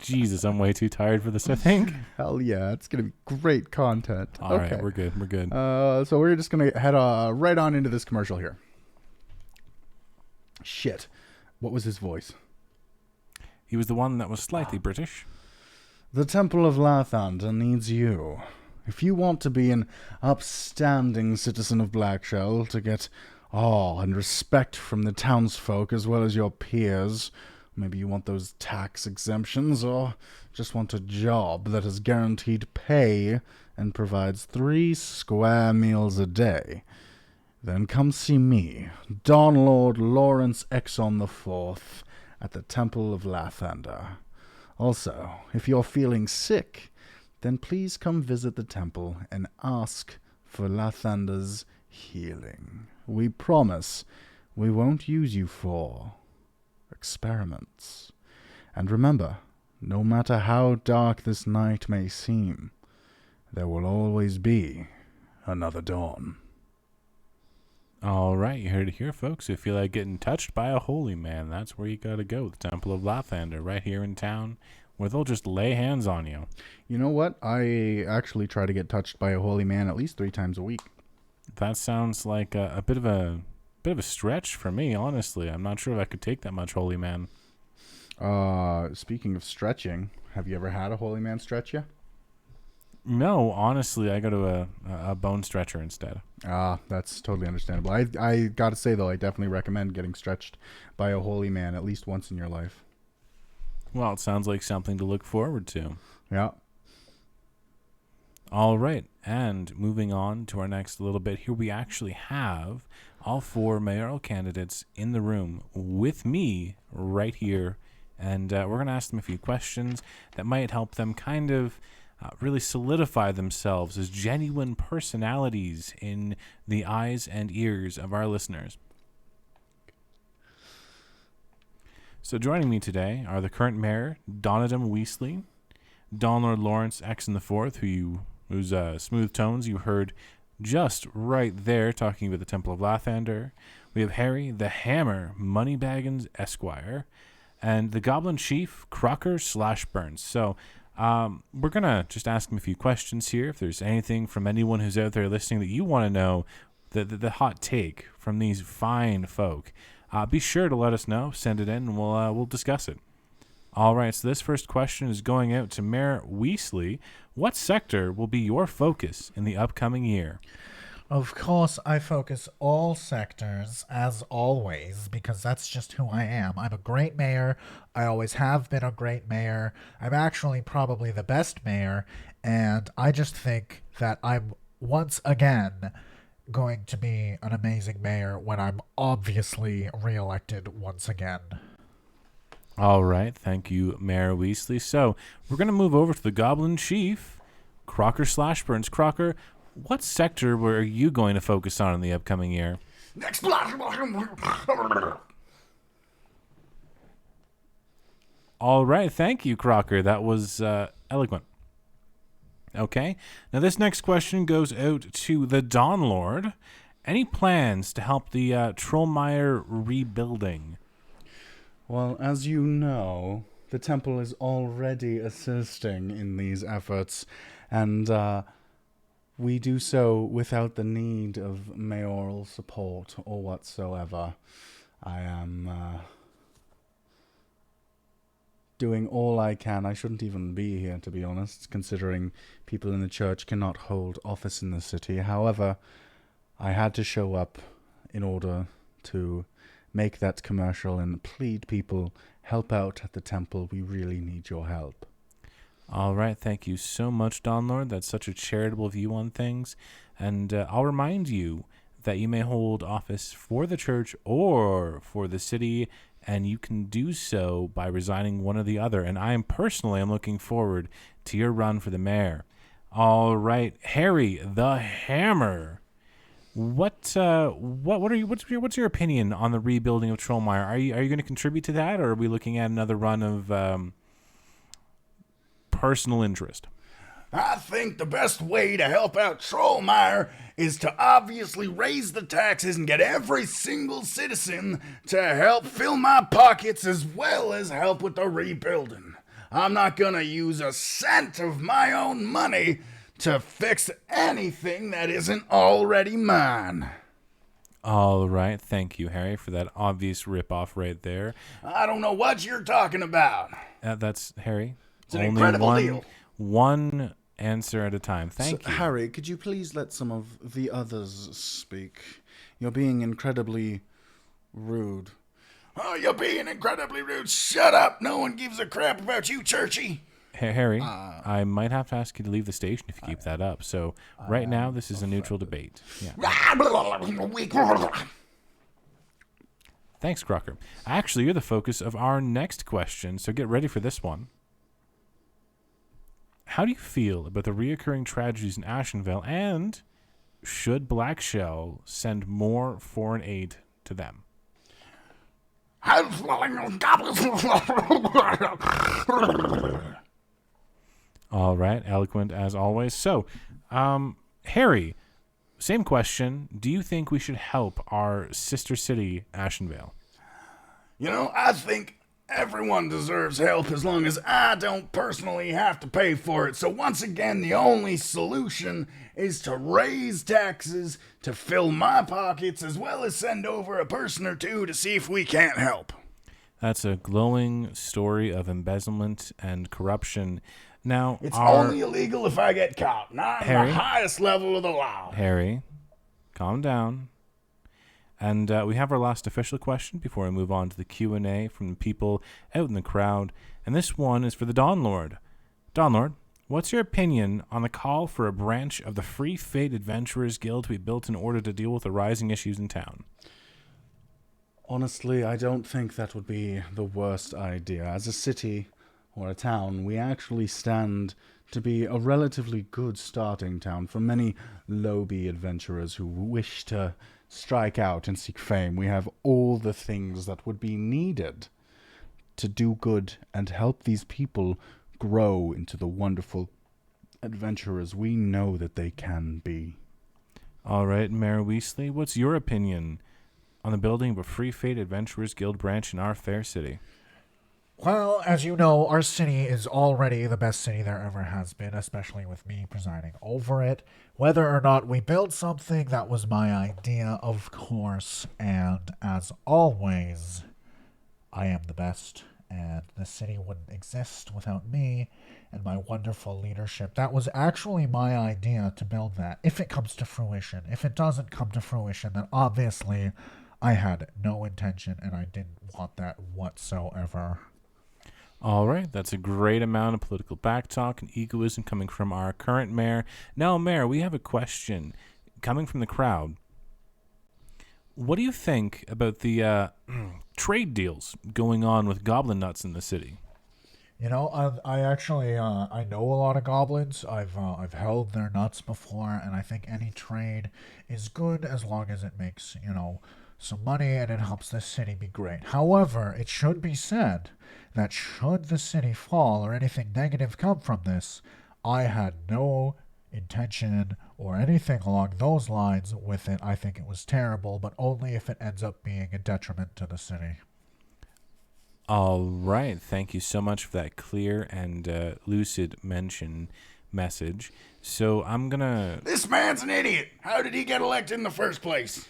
Jesus, I'm way too tired for this, I think. Hell yeah, it's gonna be great content. All right, we're good. We're good. So we're just gonna head right on into this commercial here. Shit, what was his voice? He was the one that was slightly British. The Temple of Lathander needs you. If you want to be an upstanding citizen of Blackshell, to get awe and respect from the townsfolk as well as your peers, maybe you want those tax exemptions, or just want a job that is guaranteed pay and provides 3 square meals a day, then come see me, Don Lord Lawrence Exxon IV, at the Temple of Lathander. Also, if you're feeling sick, then please come visit the temple and ask for Lathander's healing. We promise we won't use you for experiments. And remember, no matter how dark this night may seem, there will always be another dawn. All right, you heard it here, folks. If you feel like getting touched by a holy man, that's where you gotta go. The Temple of Lathander, right here in town, where they'll just lay hands on you. You know what? I actually try to get touched by a holy man at least 3 times a week. That sounds like a bit of a stretch for me, honestly. I'm not sure if I could take that much holy man. Speaking of stretching, have you ever had a holy man stretch you? No, honestly, I go to a bone stretcher instead. That's totally understandable. I gotta say, though, I definitely recommend getting stretched by a holy man at least once in your life. Well, it sounds like something to look forward to. Yeah. All right, and moving on to our next little bit here, we actually have all 4 mayoral candidates in the room with me right here, and we're going to ask them a few questions that might help them kind of really solidify themselves as genuine personalities in the eyes and ears of our listeners. So joining me today are the current mayor, Donadum Weasley, Don Lord Lawrence Exxon IV, whose smooth tones you heard just right there talking about the Temple of Lathander. We have Harry the Hammer Moneybaggins Esquire, and the Goblin Chief Crocker/Burns. So we're going to just ask him a few questions here. If there's anything from anyone who's out there listening that you want to know, the hot take from these fine folk, be sure to let us know. Send it in, and we'll discuss it. All right, so this first question is going out to Mayor Weasley. What sector will be your focus in the upcoming year? Of course, I focus all sectors, as always, because that's just who I am. I'm a great mayor. I always have been a great mayor. I'm actually probably the best mayor, and I just think that I'm once again going to be an amazing mayor when I'm obviously reelected once again. All right, thank you, Mayor Weasley. So we're going to move over to the Goblin Chief, Crocker/Burns. Crocker, what sector are you going to focus on in the upcoming year? Next. All right, thank you, Crocker. That was eloquent. Okay, now this next question goes out to the Dawn Lord. Any plans to help the Trollmeyer rebuilding? Well, as you know, the temple is already assisting in these efforts, and we do so without the need of mayoral support or whatsoever. I am doing all I can. I shouldn't even be here, to be honest, considering people in the church cannot hold office in the city. However, I had to show up in order to make that commercial and plead people, help out at the temple. We really need your help. All right, thank you so much, Don Lord. That's such a charitable view on things. And I'll remind you that you may hold office for the church or for the city, and you can do so by resigning one or the other. And I am personally looking forward to your run for the mayor. All right, Harry the Hammer. What's your opinion on the rebuilding of Trollmeyer? Are you going to contribute to that, or are we looking at another run of personal interest? I think the best way to help out Trollmeyer is to obviously raise the taxes and get every single citizen to help fill my pockets as well as help with the rebuilding. I'm not gonna use a cent of my own money to fix anything that isn't already mine. All right. Thank you, Harry, for that obvious ripoff right there. I don't know what you're talking about. That's Harry. It's an incredible deal. One answer at a time. Thank you. Harry, could you please let some of the others speak? You're being incredibly rude. Oh, you're being incredibly rude. Shut up. No one gives a crap about you, Churchy. Harry, I might have to ask you to leave the station if you keep that up. So right now, this is a neutral debate. Yeah. Thanks, Crocker. Actually, you're the focus of our next question, so get ready for this one. How do you feel about the reoccurring tragedies in Ashenvale, and should Blackshell send more foreign aid to them? All right, eloquent as always. So, Harry, same question. Do you think we should help our sister city, Ashenvale? You know, I think everyone deserves help as long as I don't personally have to pay for it. So once again, the only solution is to raise taxes to fill my pockets, as well as send over a person or two to see if we can't help. That's a glowing story of embezzlement and corruption. Now, it's only illegal if I get caught, and I'm Harry? the highest level of the law. Harry, calm down. And we have our last official question before we move on to the Q&A from the people out in the crowd. And this one is for the Dawn Lord. Dawn Lord, what's your opinion on the call for a branch of the Free Fate Adventurers Guild to be built in order to deal with the rising issues in town? Honestly, I don't think that would be the worst idea. As a city or a town, we actually stand to be a relatively good starting town for many lowbie adventurers who wish to strike out and seek fame. We have all the things that would be needed to do good and help these people grow into the wonderful adventurers we know that they can be. All right, Mayor Weasley, what's your opinion on the building of a Free Fate Adventurers Guild branch in our fair city? Well, as you know, our city is already the best city there ever has been, especially with me presiding over it. Whether or not we build something, that was my idea, of course. And as always, I am the best, and the city wouldn't exist without me and my wonderful leadership. That was actually my idea to build that, if it comes to fruition. If it doesn't come to fruition, then obviously I had no intention, and I didn't want that whatsoever. All right, that's a great amount of political backtalk and egoism coming from our current mayor. Now, Mayor, we have a question coming from the crowd. What do you think about the trade deals going on with goblin nuts in the city? You know, I actually I know a lot of goblins. I've held their nuts before, and I think any trade is good as long as it makes, you know, some money and it helps the city be great. However, it should be said that should the city fall or anything negative come from this, I had no intention or anything along those lines with it. I think it was terrible, but only if it ends up being a detriment to the city. All right, thank you so much for that clear and lucid message. So I'm going to... This man's an idiot. How did he get elected in the first place?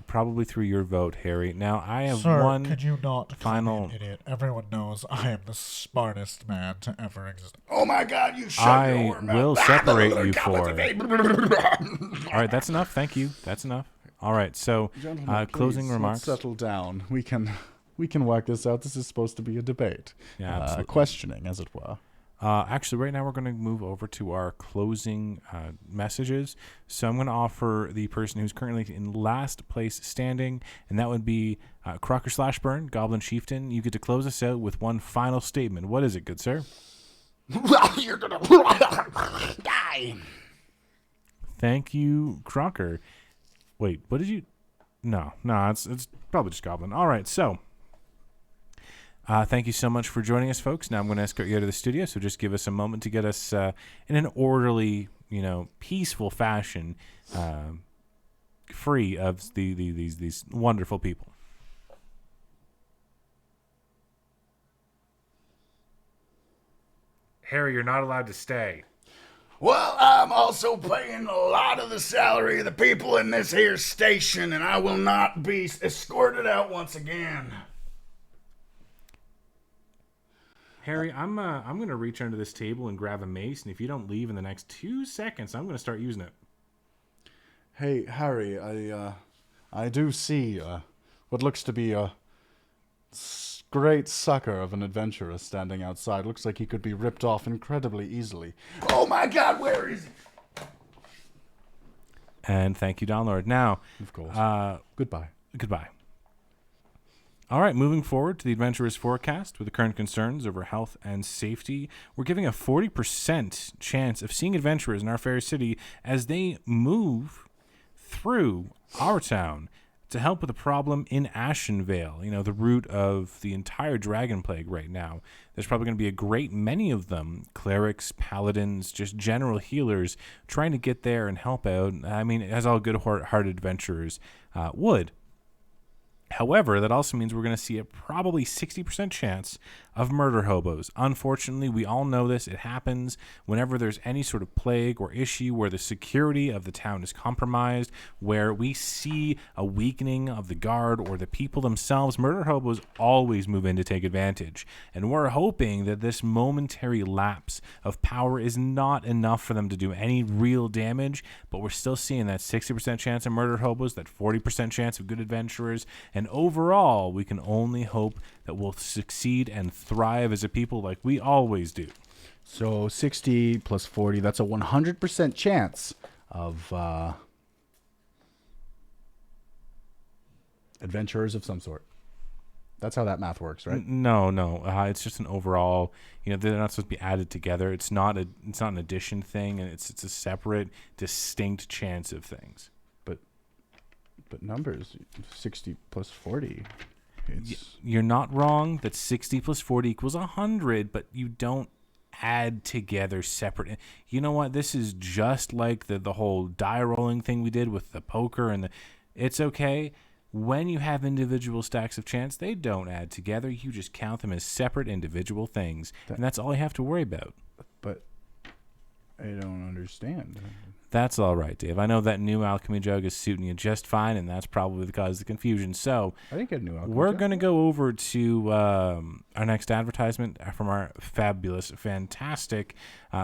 Probably through your vote, Harry. Now, I have Sir, one could you not final... call me an idiot? Everyone knows I am the smartest man to ever exist. Oh my God, you shut I your mouth. will separate you for it. All right, that's enough. Thank you. That's enough. All right, so Gentlemen, closing please, remarks. let's settle down. We can work this out. This is supposed to be a debate. Yeah, absolutely. Questioning, as it were. Actually, right now we're going to move over to our closing messages. So I'm going to offer the person who's currently in last place standing, and that would be Crocker /Burn, Goblin Chieftain. You get to close us out with one final statement. What is it, good sir? You're gonna die. Thank you, Crocker. Wait, what did you... No, it's probably just Goblin. All right, so... thank you so much for joining us, folks. Now I'm going to escort you out of the studio, so just give us a moment to get us in an orderly, peaceful fashion, free of these wonderful people. Harry, you're not allowed to stay. Well, I'm also paying a lot of the salary of the people in this here station, and I will not be escorted out once again. Harry, I'm gonna reach under this table and grab a mace, and if you don't leave in the next 2 seconds, I'm gonna start using it. Hey, Harry, I do see what looks to be a great sucker of an adventurer standing outside. Looks like he could be ripped off incredibly easily. Oh my God, where is he? And thank you, Donlord. Now, Of course. Goodbye. goodbye. All right, moving forward to the adventurer's forecast with the current concerns over health and safety, we're giving a 40% chance of seeing adventurers in our fair city as they move through our town to help with the problem in Ashenvale, the root of the entire dragon plague right now. There's probably going to be a great many of them, clerics, paladins, just general healers, trying to get there and help out. I mean, as all good-hearted adventurers would. However, that also means we're going to see a probably 60% chance of murder hobos. Unfortunately, we all know this. It happens whenever there's any sort of plague or issue where the security of the town is compromised, where we see a weakening of the guard or the people themselves. Murder hobos always move in to take advantage. And we're hoping that this momentary lapse of power is not enough for them to do any real damage, but we're still seeing that 60% chance of murder hobos, that 40% chance of good adventurers. And overall, we can only hope that we'll succeed and thrive as a people like we always do. So 60 plus 40, that's a 100% chance of adventurers of some sort. That's how that math works, right? No. It's just an overall. They're not supposed to be added together. It's not an addition thing, and it's a separate, distinct chance of things. But numbers, 60 plus 40. You're not wrong that 60 plus 40 equals 100, but you don't add together separate. You know what? This is just like the whole die rolling thing we did with the poker and it's okay. When you have individual stacks of chance, they don't add together. You just count them as separate individual things, and that's all you have to worry about. But I don't understand. That's all right, Dave. I know that new alchemy jug is suiting you just fine, and that's probably the cause of the confusion. So I didn't get a new alchemy we're jug. going to go over to our next advertisement from our fabulous, fantastic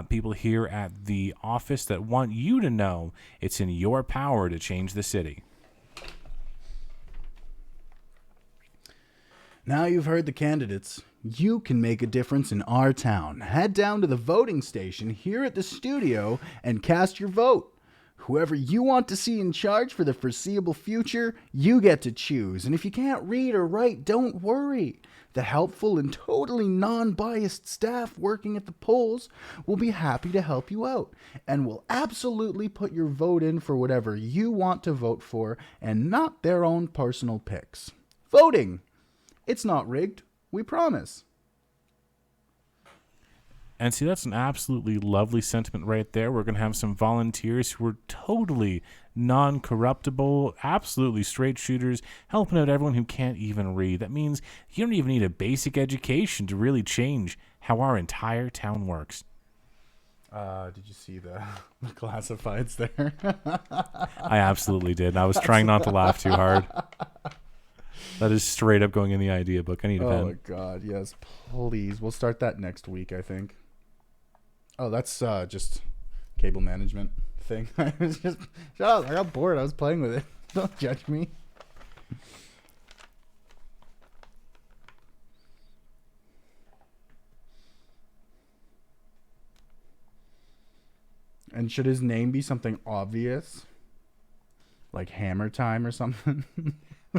people here at the office that want you to know it's in your power to change the city. Now you've heard the candidates. You can make a difference in our town. Head down to the voting station here at the studio and cast your vote. Whoever you want to see in charge for the foreseeable future, you get to choose. And if you can't read or write, don't worry. The helpful and totally non-biased staff working at the polls will be happy to help you out and will absolutely put your vote in for whatever you want to vote for and not their own personal picks. Voting. It's not rigged. We promise. And see, that's an absolutely lovely sentiment right there. We're going to have some volunteers who are totally non-corruptible, absolutely straight shooters, helping out everyone who can't even read. That means you don't even need a basic education to really change how our entire town works. Did you see the classifieds there? I absolutely did. And I was trying not to laugh too hard. That is straight up going in the idea book. I need a pen. Oh, my God. Yes, please. We'll start that next week, I think. Oh, that's just cable management thing. I was just, shut up. I got bored. I was playing with it. Don't judge me. And should his name be something obvious? Like Hammer Time or something?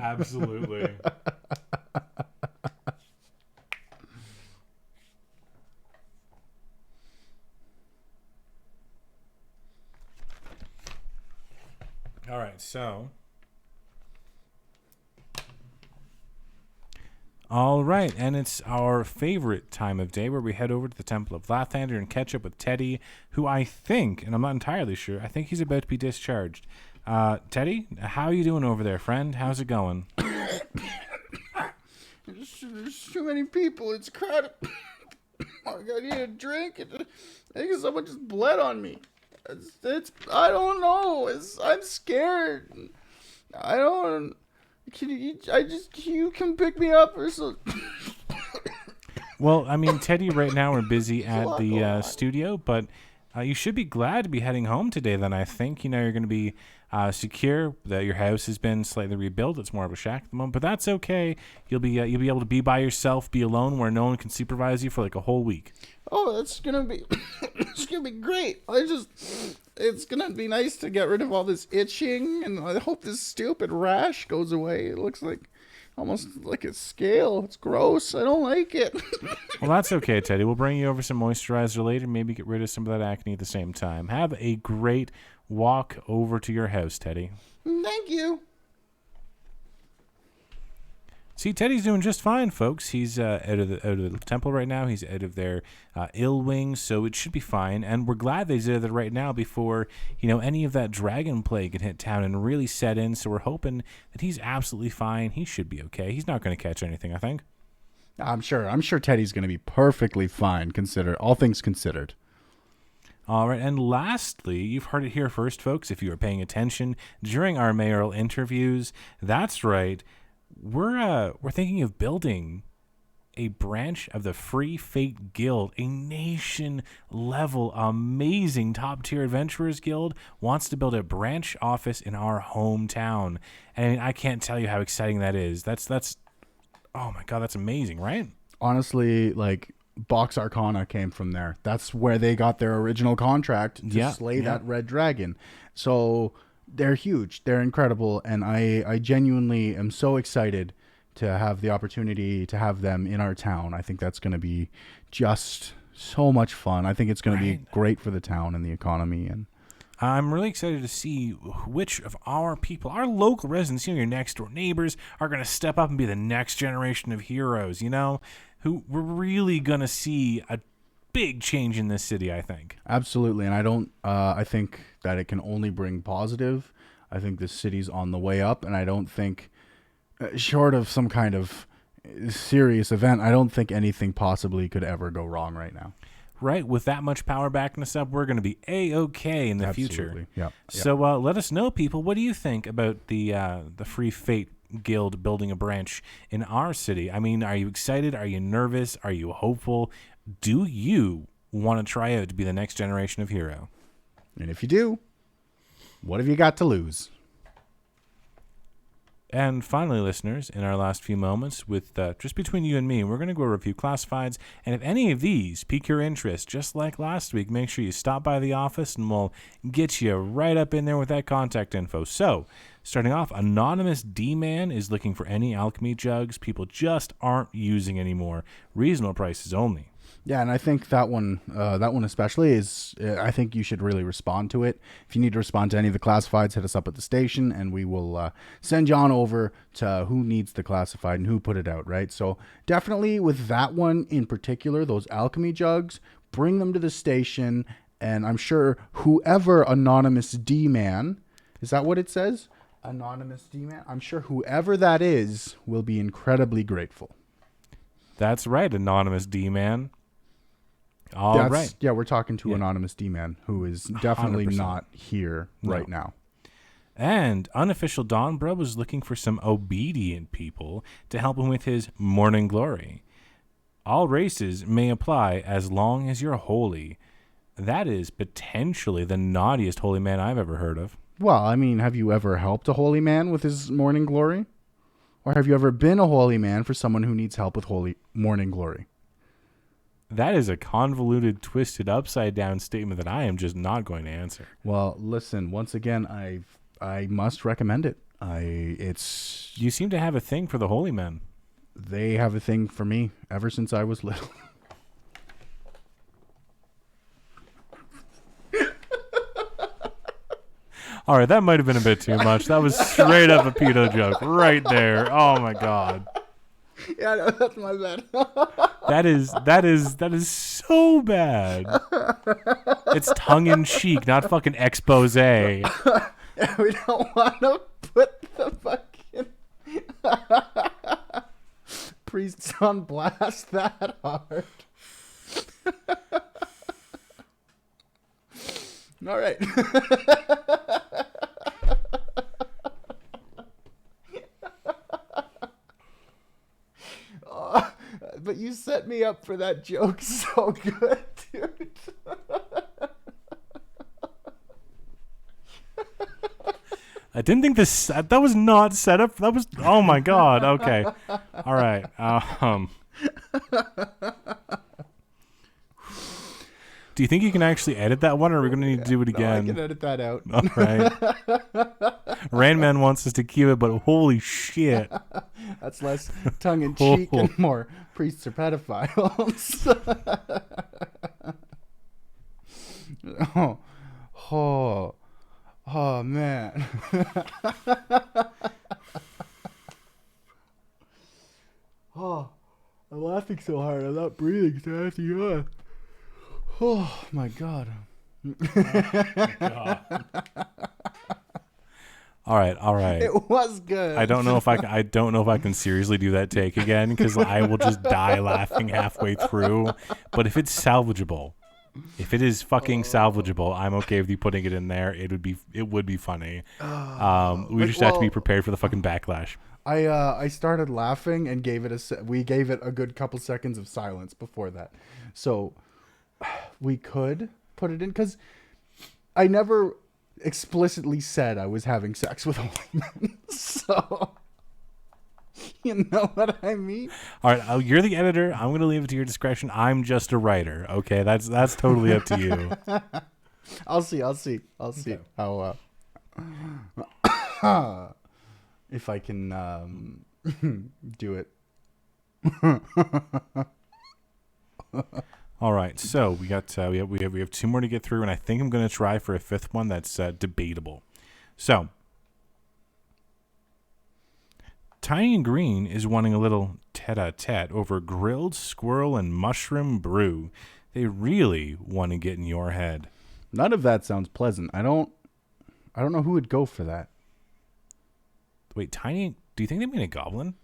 Absolutely. All right, so. All right, and it's our favorite time of day where we head over to the Temple of Lathander and catch up with Teddy, who I think, and I'm not entirely sure, I think he's about to be discharged. Teddy, how are you doing over there, friend? How's it going? There's too many people. It's crowded. I need a drink. I think someone just bled on me. I don't know. I'm scared. I don't. You can pick me up or so. Well, I mean, Teddy, right now we're busy a lot at going the on. studio, but you should be glad to be heading home today. Then I think you're going to be secure that your house has been slightly rebuilt. It's more of a shack at the moment, but that's okay. You'll be able to be by yourself, be alone, where no one can supervise you for like a whole week. Oh, that's gonna be it's gonna be great. It's gonna be nice to get rid of all this itching, and I hope this stupid rash goes away. It looks like almost like a scale. It's gross. I don't like it. Well, that's okay, Teddy. We'll bring you over some moisturizer later. Maybe get rid of some of that acne at the same time. Have a great walk over to your house, Teddy. Thank you. See, Teddy's doing just fine, folks. He's out of the temple right now. He's out of their ill wings, so it should be fine. And we're glad that he's out of there right now before any of that dragon plague can hit town and really set in. So we're hoping that he's absolutely fine. He should be okay. He's not going to catch anything, I think. I'm sure Teddy's gonna be perfectly fine. All things considered. All right, and lastly, you've heard it here first, folks. If you were paying attention during our mayoral interviews, that's right. We're thinking of building a branch of the Free Fate Guild, a nation-level, amazing top-tier adventurers guild. Wants to build a branch office in our hometown, and I can't tell you how exciting that is. That's oh my god, that's amazing, right? Honestly, like Box Arcana came from there. That's where they got their original contract to slay that red dragon. So they're huge. They're incredible. And I genuinely am so excited to have the opportunity to have them in our town. I think that's going to be just so much fun. I think it's going to be great for the town and the economy. And I'm really excited to see which of our people, our local residents, your next door neighbors, are going to step up and be the next generation of heroes, who we're really going to see a big change in this city, I think. Absolutely. And I think that it can only bring positive. I think the city's on the way up, and I don't think, short of some kind of serious event, I don't think anything possibly could ever go wrong right now. Right, with that much power backing us up, we're going to be A-okay in the future. Yeah. So let us know, people. What do you think about the Free Fate Guild building a branch in our city? I mean, are you excited? Are you nervous? Are you hopeful? Do you want to try out to be the next generation of hero? And if you do, what have you got to lose? And finally, listeners, in our last few moments, with just between you and me, we're going to go over a few classifieds. And if any of these pique your interest, just like last week, make sure you stop by the office and we'll get you right up in there with that contact info. So, starting off, Anonymous D-Man is looking for any alchemy jugs people just aren't using anymore. Reasonable prices only. Yeah, and I think that one especially is, I think you should really respond to it. If you need to respond to any of the classifieds, hit us up at the station, and we will send you on over to who needs the classified and who put it out, right? So definitely with that one in particular, those alchemy jugs, bring them to the station, and I'm sure whoever Anonymous D-Man, is that what it says? Anonymous D-Man? I'm sure whoever that is will be incredibly grateful. That's right, Anonymous D-Man. All right. Yeah, we're talking to Anonymous D-Man, who is definitely 100%. not here right now. And Unofficial Dawn Bro was looking for some obedient people to help him with his morning glory. All races may apply as long as you're holy. That is potentially the naughtiest holy man I've ever heard of. Well, I mean, have you ever helped a holy man with his morning glory? Or have you ever been a holy man for someone who needs help with holy morning glory? That is a convoluted, twisted, upside-down statement that I am just not going to answer. Well, listen, once again, I must recommend it. You seem to have a thing for the holy men. They have a thing for me ever since I was little. All right, that might have been a bit too much. That was straight up a pedo joke right there. Oh my god. Yeah, no, that's my bad. That is so bad. It's tongue in cheek, not fucking expose. We don't want to put the fucking priests on blast that hard. All right. But you set me up for that joke so good, dude. I didn't think that was not set up. That was, oh my God. Okay. All right. Do you think you can actually edit that one, or are we going to need to do it again? I can edit that out. All right. Randman wants us to keep it, but holy shit. That's less tongue-in-cheek and more priests or pedophiles. Oh, man. I'm laughing so hard. I'm not breathing, so I have to yawn. Oh, my God. All right. It was good. I don't know if I can seriously do that take again, because I will just die laughing halfway through. But if it's salvageable, if it is fucking salvageable, I'm okay with you putting it in there. It would be funny. We just have to be prepared for the fucking backlash. I started laughing and we gave it a good couple seconds of silence before that. So we could put it in, because I never explicitly said I was having sex with a woman. So you know what I mean? All right, you're the editor. I'm going to leave it to your discretion. I'm just a writer. Okay, that's totally up to you. I'll see okay. How if I can do it. All right, so we have two more to get through, and I think I'm going to try for a fifth one that's debatable. So, Tiny and Green is wanting a little tete-a-tete over grilled squirrel and mushroom brew. They really want to get in your head. None of that sounds pleasant. I don't know who would go for that. Wait, Tiny? Do you think they mean a goblin?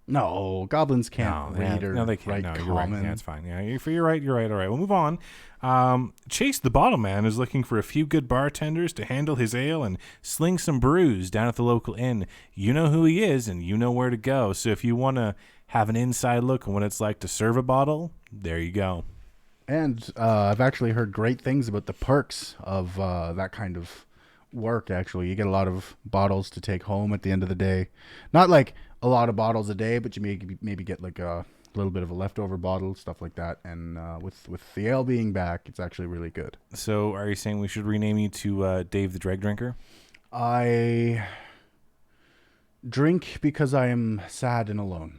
No, goblins can't read or no, they can't. write No, common. you're right. Yeah, it's fine. Yeah, you're right. All right, we'll move on. Chase the Bottle Man is looking for a few good bartenders to handle his ale and sling some brews down at the local inn. You know who he is, and you know where to go. So if you want to have an inside look on what it's like to serve a bottle, there you go. And I've actually heard great things about the perks of that kind of work. Actually, you get a lot of bottles to take home at the end of the day. Not like a lot of bottles a day, but you maybe get like a little bit of a leftover bottle, stuff like that. And with the ale being back, it's actually really good. So are you saying we should rename you to Dave the Dreg Drinker? I drink because I am sad and alone.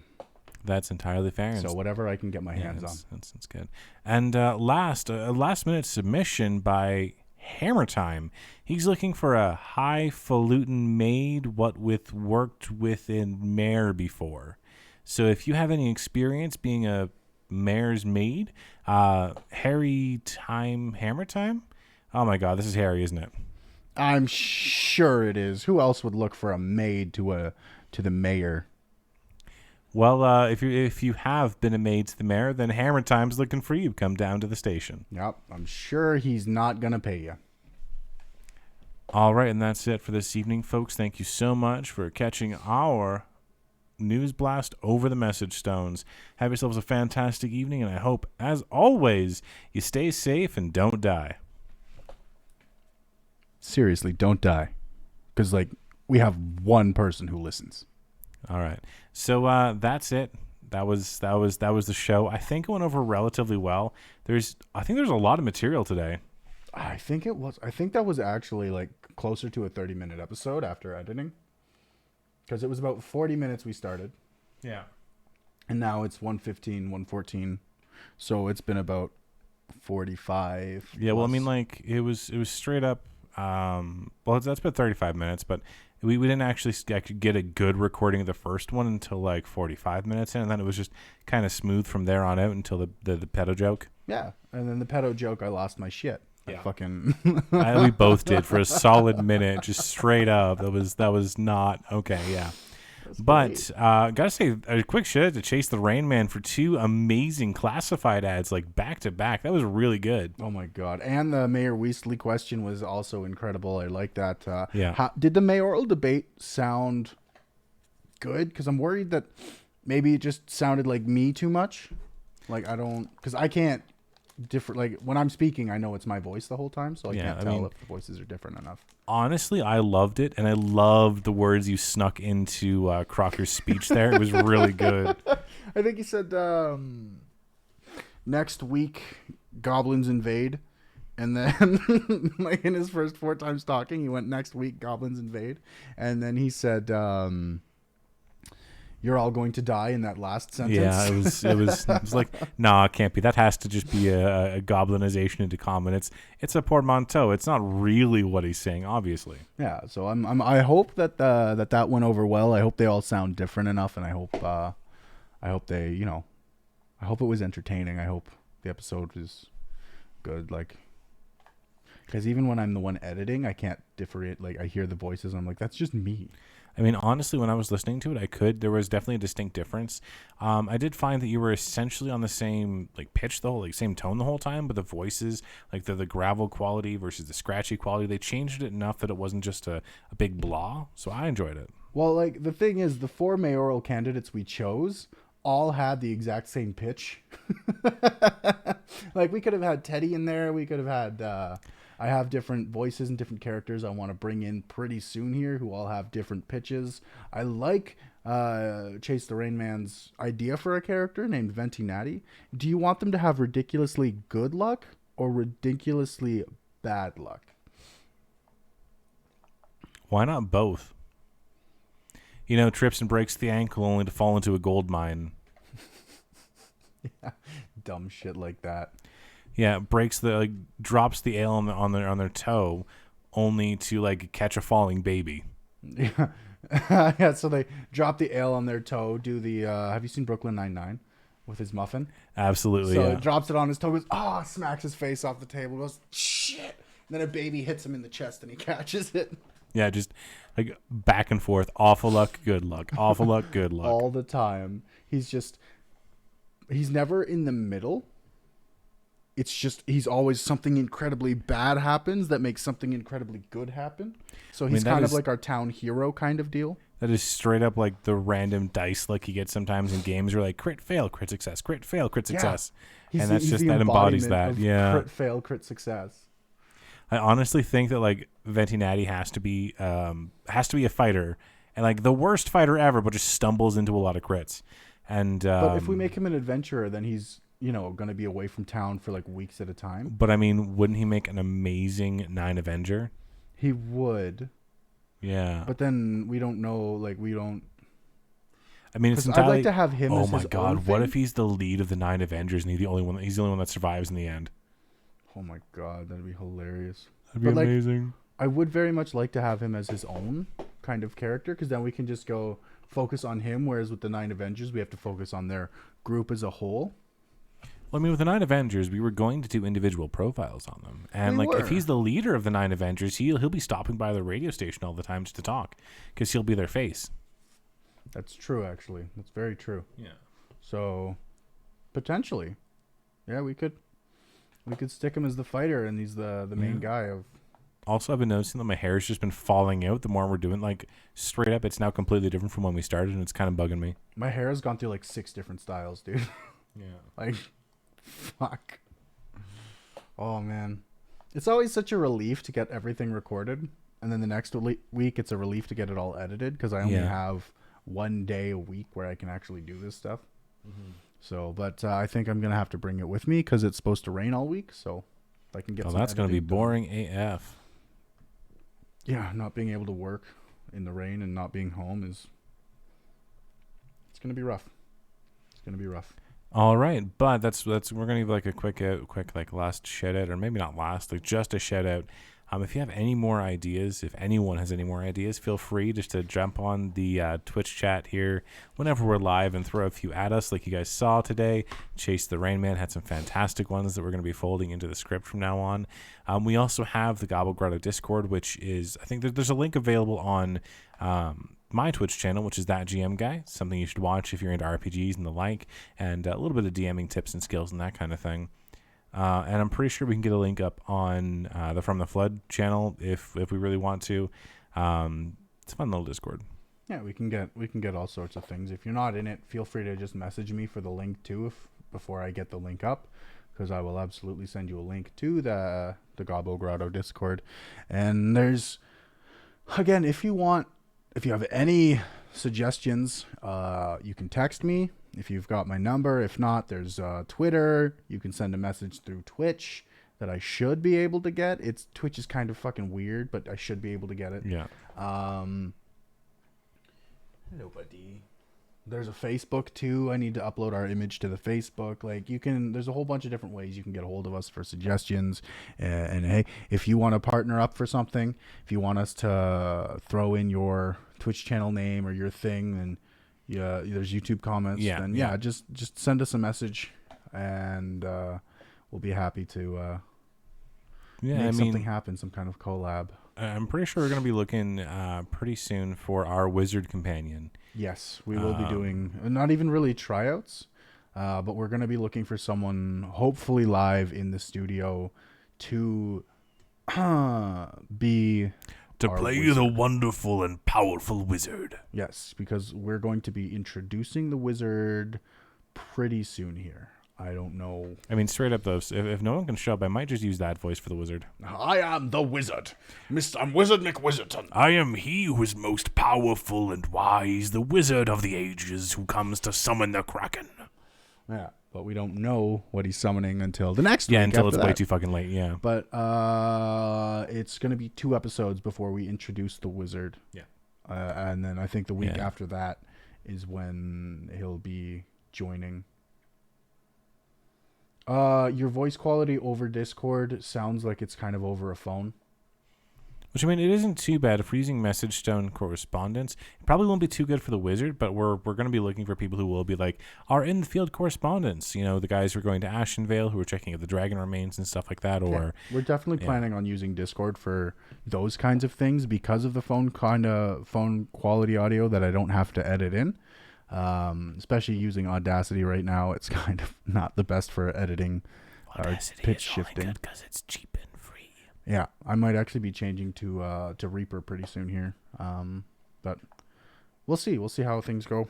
That's entirely fair. So whatever I can get my hands on. That's good. And last minute submission by Hammer Time. He's looking for a highfalutin maid what with worked with in mare before. So if you have any experience being a mare's maid, Hammer Time? Oh my God, this is Harry, isn't it? I'm sure it is. Who else would look for a maid to the mayor? Well, if you have been a maid to the mayor, then Hammer Time's looking for you. Come down to the station. Yep, I'm sure he's not gonna pay you. All right, and that's it for this evening, folks. Thank you so much for catching our news blast over the message stones. Have yourselves a fantastic evening, and I hope, as always, you stay safe and don't die. Seriously, don't die, because like we have one person who listens. All right, so that's it. That was the show. I think it went over relatively well. I think there's a lot of material today. I think that was actually like closer to a 30-minute episode after editing, because it was about 40 minutes we started. Yeah. And now it's 1:15, 1:14, so it's been about 45. Yeah. Well, I mean, like it was straight up. Well, that's about 35 minutes, but we didn't actually get a good recording of the first one until like 45 minutes in, and then it was just kind of smooth from there on out until the pedo joke. Yeah, and then the pedo joke, I lost my shit. Yeah. We both did for a solid minute, just straight up. That was not okay. Yeah. But gotta say, a quick shout out to Chase the Rain Man for 2 amazing classified ads, like back to back. That was really good. Oh my god! And the Mayor Weasley question was also incredible. I like that. Yeah. Did the mayoral debate sound good? Because I'm worried that maybe it just sounded like me too much. Like because I can't different. Like when I'm speaking, I know it's my voice the whole time, so I can't tell if the voices are different enough. Honestly, I loved it, and I loved the words you snuck into Crocker's speech there. It was really good. I think he said next week goblins invade, and then like in his first 4 times talking, he went next week goblins invade, and then he said you're all going to die in that last sentence. Yeah, it was like, nah, it can't be. That has to just be a goblinization into common. It's a portmanteau. It's not really what he's saying, obviously. Yeah, so I hope that that went over well. I hope they all sound different enough, and I hope they, I hope it was entertaining. I hope the episode was good. Like, because even when I'm the one editing, I can't differentiate. Like, I hear the voices, and I'm like, that's just me. I mean, honestly, when I was listening to it, there was definitely a distinct difference. I did find that you were essentially on the same pitch, same tone the whole time, but the voices, like the gravel quality versus the scratchy quality, they changed it enough that it wasn't just a big blah. So I enjoyed it. Well, like the thing is, the 4 mayoral candidates we chose all had the exact same pitch. Like we could have had Teddy in there. We could have had. I have different voices and different characters I want to bring in pretty soon here who all have different pitches. I like Chase the Rain Man's idea for a character named Venti Natty. Do you want them to have ridiculously good luck or ridiculously bad luck? Why not both? Trips and breaks the ankle only to fall into a gold mine. Yeah, dumb shit like that. Yeah, drops the ale on their toe, only to catch a falling baby. Yeah, yeah. So they drop the ale on their toe. Do the have you seen Brooklyn Nine-Nine with his muffin? Absolutely. So yeah. it drops it on his toe. Goes smacks his face off the table. Goes shit. And then a baby hits him in the chest and he catches it. Yeah, just back and forth. Awful luck, good luck. Awful luck, good luck. All the time. He's never in the middle. It's just he's always something incredibly bad happens that makes something incredibly good happen. So he's kind of like our town hero kind of deal. That is straight up like the random dice you get sometimes in games where crit fail, crit success, crit fail, crit success. Yeah. And that's just that embodies that. Yeah. Crit fail, crit success. I honestly think that Venti Natty has to be a fighter and the worst fighter ever, but just stumbles into a lot of crits. And but if we make him an adventurer, then he's going to be away from town for weeks at a time. But I mean, wouldn't he make an amazing 9 Avenger? He would. Yeah. But then we don't know, we don't. I mean, it's entirely. I'd like to have him as his own Oh my god! thing. What if he's the lead of the 9 Avengers and he's the only one that survives in the end? Oh my god, that'd be hilarious. That'd be amazing. I would very much like to have him as his own kind of character, because then we can just go focus on him. Whereas with the 9 Avengers, we have to focus on their group as a whole. Well, I mean, with the 9 Avengers, we were going to do individual profiles on them. And, if he's the leader of the 9 Avengers, he'll be stopping by the radio station all the time just to talk, because he'll be their face. That's true, actually. That's very true. Yeah. So, potentially. Yeah, we could stick him as the fighter, and he's the main guy of... Also, I've been noticing that my hair's just been falling out the more we're doing. Straight up, it's now completely different from when we started, and it's kind of bugging me. My hair has gone through 6 different styles, dude. Yeah. Fuck. Oh, man. It's always such a relief to get everything recorded. And then the next week, it's a relief to get it all edited, because I only have 1 day a week where I can actually do this stuff. Mm-hmm. So, but I think I'm going to have to bring it with me, because it's supposed to rain all week. So I can get that's going to be boring AF. Yeah, not being able to work in the rain and not being home it's going to be rough. It's going to be rough. All right, but we're gonna give a quick last shout out, or maybe not last, just a shout out. If you have any more ideas, if anyone has any more ideas, feel free just to jump on the Twitch chat here whenever we're live and throw a few at us, like you guys saw today. Chase the Rain Man had some fantastic ones that we're going to be folding into the script from now on. We also have the Gobble Grotto Discord, which is, I think there's a link available on my Twitch channel, which is That GM Guy. Something you should watch if you're into RPGs and the like, and a little bit of DMing tips and skills and that kind of thing. And I'm pretty sure we can get a link up on the From the Flood channel if we really want to. It's a fun little Discord. Yeah, we can get all sorts of things. If you're not in it, feel free to just message me for the link too before I get the link up, because I will absolutely send you a link to the Gobbo Grotto Discord. And there's, again, if you have any suggestions, you can text me if you've got my number. If not, there's Twitter. You can send a message through Twitch that I should be able to get. Twitch is kind of fucking weird, but I should be able to get it. Yeah. Hello, buddy. There's a Facebook too. I need to upload our image to the Facebook. Like, there's a whole bunch of different ways you can get a hold of us for suggestions. And hey, if you want to partner up for something, if you want us to throw in your Twitch channel name or your thing, and there's YouTube comments, then just send us a message, and we'll be happy to make something happen, some kind of collab. I'm pretty sure we're going to be looking pretty soon for our wizard companion. Yes, we will be doing not even really tryouts, but we're going to be looking for someone, hopefully live in the studio, to be to our play wizard. the wonderful and powerful wizard. Yes, because we're going to be introducing the wizard pretty soon here. I don't know. I mean, straight up though, if no one can show up, I might just use that voice for the wizard. I am the wizard. I'm Wizard McWizardton. I am he who is most powerful and wise, the wizard of the ages who comes to summon the Kraken. Yeah, but we don't know what he's summoning until the next week. Yeah, until it's after way that. too fucking late, yeah. But it's going to be 2 episodes before we introduce the wizard. Yeah. And then I think the week after that is when he'll be joining. Your voice quality over Discord sounds like it's kind of over a phone. Which, I mean, it isn't too bad. If we're using message stone correspondence, it probably won't be too good for the wizard, but we're going to be looking for people who will be like our in-the-field correspondents. You know, the guys who are going to Ashenvale, who are checking out the dragon remains and stuff like that. Or we're definitely planning on using Discord for those kinds of things because of the phone quality audio that I don't have to edit in. Especially using Audacity right now, it's kind of not the best for editing or pitch shifting. Because it's cheap and free. Yeah, I might actually be changing to Reaper pretty soon here. But we'll see. We'll see how things go.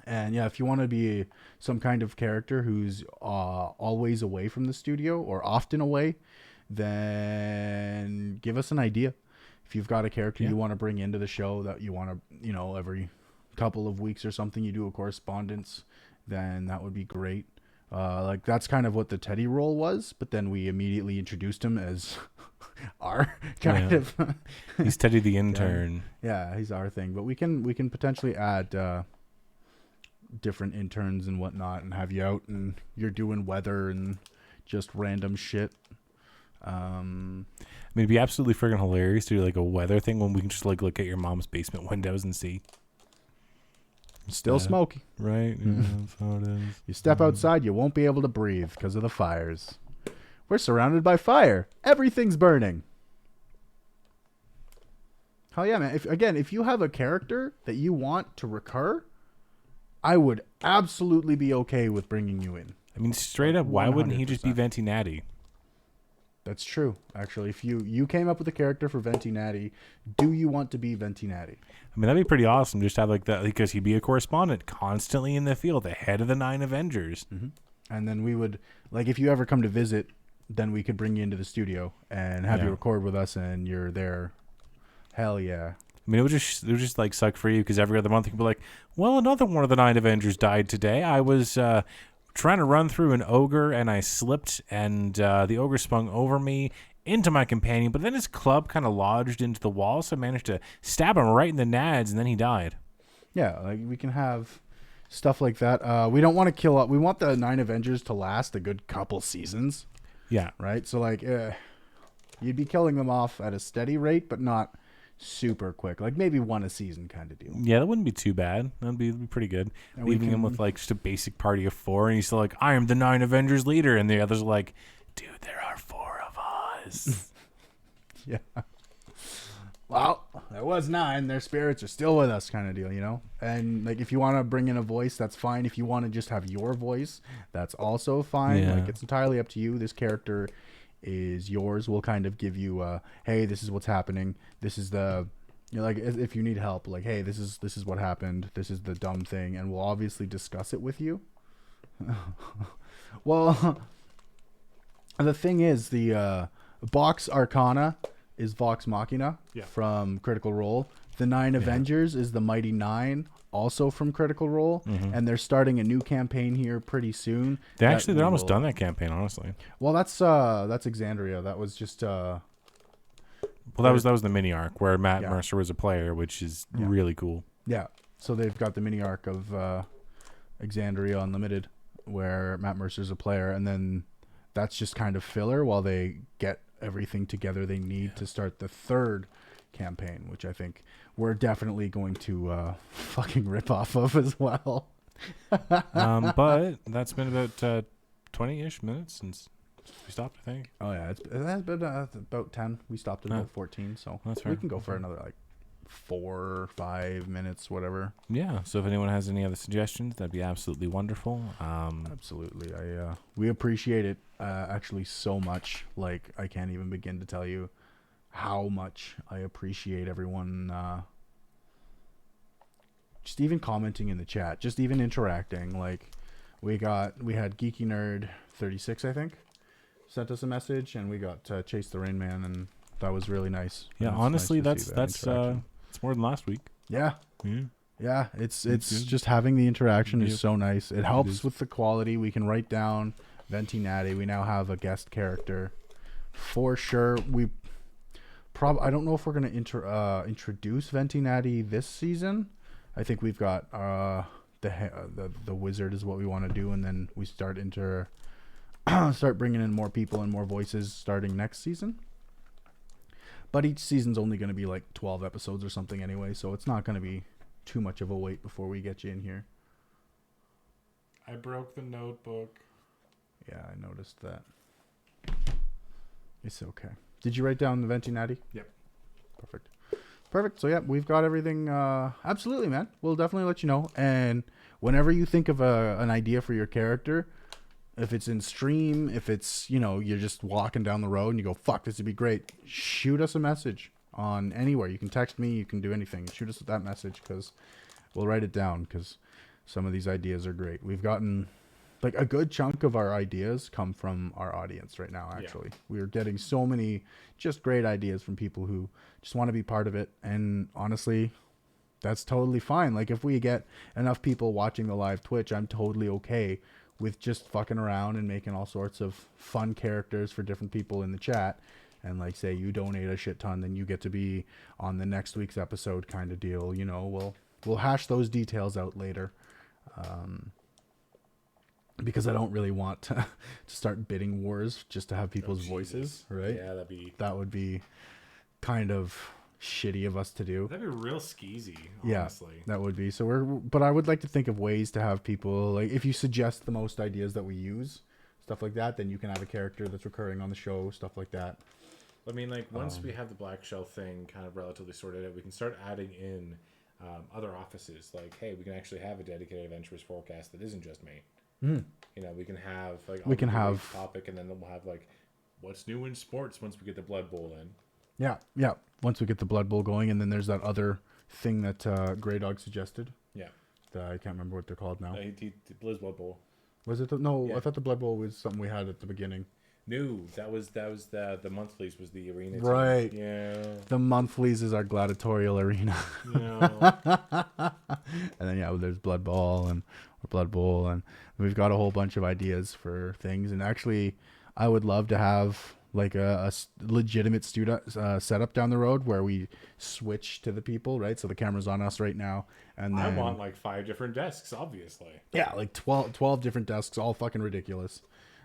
And yeah, if you want to be some kind of character who's always away from the studio or often away, then give us an idea. If you've got a character you want to bring into the show that you want to, every couple of weeks or something, you do a correspondence, then that would be great. Like that's kind of what the Teddy role was, but then we immediately introduced him as our kind of. He's Teddy the intern. Yeah, he's our thing, but we can potentially add different interns and whatnot, and have you out and you're doing weather and just random shit. I mean, it'd be absolutely friggin' hilarious to do like a weather thing when we can just like look at your mom's basement windows and see. Still smoky. Right? Yeah, that's how it is. You step outside, you won't be able to breathe because of the fires. We're surrounded by fire. Everything's burning. Hell yeah, man. If you have a character that you want to recur, I would absolutely be okay with bringing you in. I mean, straight up, why wouldn't he just be 100%. Venti Natty? That's true. Actually, if you came up with a character for Venti Natty, do you want to be Venti Natty? I mean, that'd be pretty awesome. Just have like that, because he'd be a correspondent constantly in the field, the head of the 9 Avengers. Mm-hmm. And then we would, like, if you ever come to visit, then we could bring you into the studio and have you record with us, and you're there. Hell yeah. I mean, it would just like suck for you because every other month you could be like, well, another one of the 9 Avengers died today. I was trying to run through an ogre and I slipped, and the ogre sprung over me into my companion, but then his club kind of lodged into the wall, so I managed to stab him right in the nads, and then he died. Yeah, like we can have stuff like that. We don't want to kill up. We want the 9 Avengers to last a good couple seasons. Yeah. Right? So like you'd be killing them off at a steady rate, but not super quick. Like maybe 1 a season kind of deal. Yeah, that wouldn't be too bad. That'd be pretty good. And leaving him with like just a basic party of 4, and he's still like, I am the 9 Avengers leader, and the others are like, dude, there are 4 of us. Yeah. well, that was 9. Their spirits are still with us, kind of deal, you know? And, like, if you want to bring in a voice, that's fine. If you want to just have your voice, that's also fine. Yeah. Like, it's entirely up to you. This character is yours. We'll kind of give you, hey, this is what's happening. This is the, you know, like, if you need help, like, hey, this is what happened. This is the dumb thing. And we'll obviously discuss it with you. Well, the thing is, the Vox Arcana is Vox Machina from Critical Role. The 9 Avengers is the Mighty 9, also from Critical Role. And they're starting a new campaign here pretty soon. They're almost done that campaign, honestly. Well, that's Exandria. That was just Well, that was the mini arc where Matt Mercer was a player, which is really cool. Yeah. So they've got the mini arc of Exandria Unlimited, where Matt Mercer's a player, and then that's just kind of filler while they get everything together they need to start the 3rd campaign, which I think we're definitely going to fucking rip off of as well. But that's been about 20-ish minutes since we stopped, I think. Oh yeah, it's been about 10. We stopped at about 14, so That's we fair. can go for another like 4 or 5 minutes, whatever. Yeah, so if anyone has any other suggestions, that'd be absolutely wonderful. Absolutely. We appreciate it actually so much. Like, I can't even begin to tell you how much I appreciate everyone just even commenting in the chat, just even interacting. Like, we had Geeky Nerd 36, I think, sent us a message, and we got Chase the Rain Man, and that was really nice. Yeah, It's honestly, nice to see that that's interaction. it's more than last week. Yeah. Yeah. Yeah, it's good. just having the interaction is Yep. so nice. It helps is. with the quality. We can write down Venti Natty. We now have a guest character for sure. I don't know if we're gonna introduce Venti Natty this season. I think we've got the wizard is what we want to do, and then we start start bringing in more people and more voices starting next season. But each season's only going to be like 12 episodes or something anyway, so it's not going to be too much of a wait before we get you in here. I broke the notebook. Yeah, I noticed that. It's okay. Did you write down the Venti Natty? Yep. Perfect. So yeah, we've got everything. Absolutely, man. We'll definitely let you know. And whenever you think of an idea for your character, if it's in stream, if it's, you're just walking down the road and you go, fuck, this would be great, shoot us a message on anywhere. You can text me, you can do anything. Shoot us that message, because we'll write it down, because some of these ideas are great. We've gotten, like, a good chunk of our ideas come from our audience right now, actually. We're getting so many just great ideas from people who just want to be part of it. And honestly, that's totally fine. Like, if we get enough people watching the live Twitch, I'm totally okay with just fucking around and making all sorts of fun characters for different people in the chat. And, like, say you donate a shit ton, then you get to be on the next week's episode kind of deal. We'll hash those details out later. Because I don't really want to start bidding wars just to have people's voices, right? Yeah, that would be kind of shitty of us to do. That'd be real skeezy, honestly. Yeah, that would be. But I would like to think of ways to have people, like, if you suggest the most ideas that we use, stuff like that, then you can have a character that's recurring on the show, stuff like that. I mean, like, once we have the Blackshell thing kind of relatively sorted out, we can start adding in other offices. Like, hey, we can actually have a dedicated adventurers forecast that isn't just me. We can have like topic, and then we'll have like what's new in sports once we get the Blood Bowl in. Yeah. Once we get the Blood Bowl going, and then there's that other thing that Grey Dog suggested. Yeah. I can't remember what they're called now. Blood Bowl. Was it? No, yeah. I thought the Blood Bowl was something we had at the beginning. No, that was the monthlies was the arena. Right. Team. Yeah. The monthlies is our gladiatorial arena. Yeah. And then there's Blood Bowl and Blood Bowl, and we've got a whole bunch of ideas for things. And actually, I would love to have like a legitimate student setup down the road where we switch to the people, right? So the camera's on us right now, and then I want like 5 different desks, obviously. Yeah, like 12 different desks, all fucking ridiculous.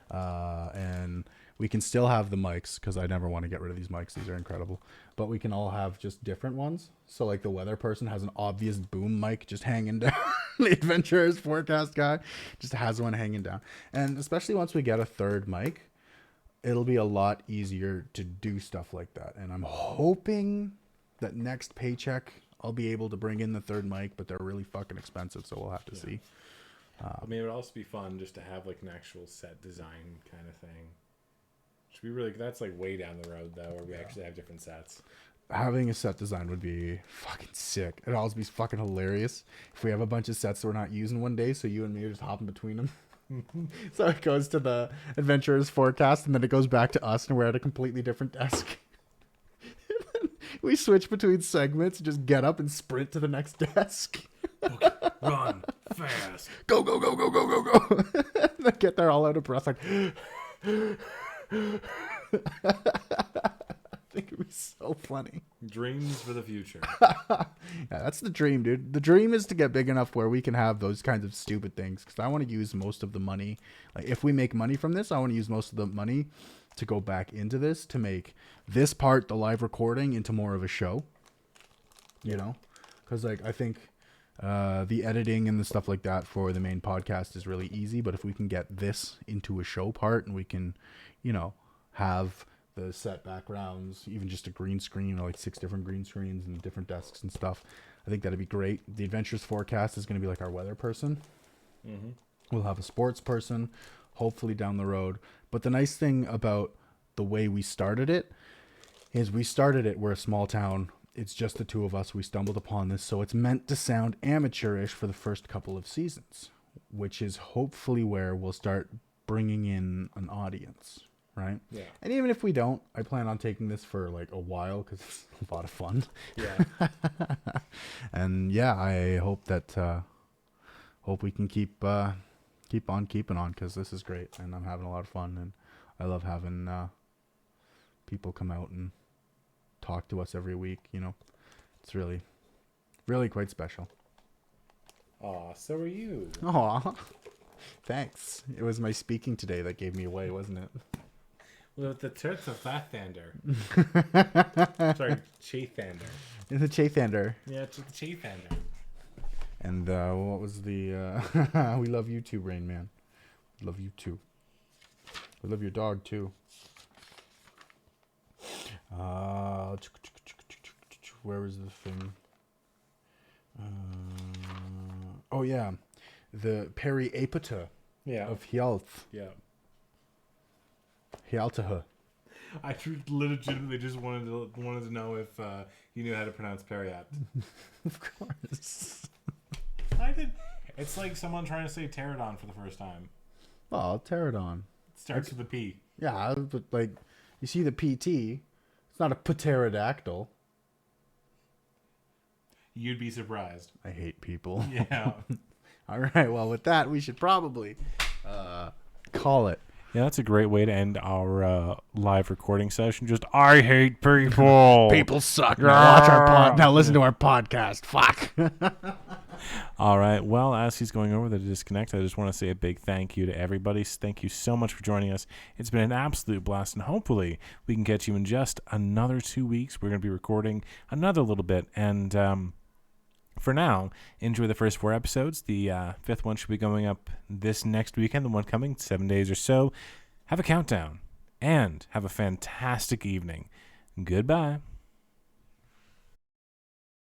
And we can still have the mics, because I never want to get rid of these mics. These are incredible. But we can all have just different ones. So like the weather person has an obvious boom mic just hanging down. The adventurers forecast guy just has one hanging down. And especially once we get a third mic, it'll be a lot easier to do stuff like that. And I'm hoping that next paycheck I'll be able to bring in the third mic, but they're really fucking expensive, so we'll have to see. I mean, it would also be fun just to have like an actual set design kind of thing. Should be really. That's like way down the road though, where we actually have different sets. Having a set design would be fucking sick. It'd also be fucking hilarious if we have a bunch of sets that we're not using one day, so you and me are just hopping between them. So it goes to the adventurer's forecast, and then it goes back to us, and we're at a completely different desk. We switch between segments, just get up and sprint to the next desk. Okay, run fast. Go, go, go, go, go, go, go. They get there all out of breath, like... I think it'd be so funny. Dreams for the future. Yeah, that's the dream, dude. The dream is to get big enough where we can have those kinds of stupid things, because I want to use most of the money. Like, if we make money from this, I want to use most of the money to go back into this to make this part, the live recording, into more of a show. You know? Because, like, I think the editing and the stuff like that for the main podcast is really easy, but if we can get this into a show part, and we can, you know, have the set backgrounds, even just a green screen, or like 6 different green screens and different desks and stuff, I think that'd be great. The Adventures Forecast is going to be like our weather person. Mm-hmm. We'll have a sports person, hopefully down the road. But the nice thing about the way we started it is we're a small town. It's just the two of us. We stumbled upon this, so it's meant to sound amateurish for the first couple of seasons, which is hopefully where we'll start bringing in an audience, right? Yeah. And even if we don't, I plan on taking this for like a while because it's a lot of fun. Yeah. And yeah, I hope that hope we can keep on keeping on, because this is great and I'm having a lot of fun, and I love having people come out and talk to us every week. You know, it's really, really quite special. Aw, so are you. Aw, thanks. It was my speaking today that gave me away, wasn't it? Well, the Toots of Lathander. Sorry, Chathander. The Chathander. Yeah, it's the Chathander. And what was the... we love you too, Rain Man. We love you too. We love your dog too. Where was the thing? Oh yeah, the periapita of Hjalth. Yeah. Hjaltaha. I legitimately just wanted to know if you knew how to pronounce periapt. Of course. I did. It's like someone trying to say pterodon for the first time. Oh, pterodon. It starts with a P. Yeah, but like, you see the PT. It's not a pterodactyl. You'd be surprised. I hate people. Yeah. All right. Well, with that, we should probably call it. Yeah, that's a great way to end our live recording session. Just, I hate people. People suck. Now watch our now listen to our podcast. Fuck. All right. Well, as he's going over the disconnect, I just want to say a big thank you to everybody. Thank you so much for joining us. It's been an absolute blast, and hopefully we can catch you in just another 2 weeks. We're going to be recording another little bit, and for now, enjoy the first 4 episodes. The 5th one should be going up this next weekend, the one coming 7 days or so. Have a countdown, and have a fantastic evening. Goodbye.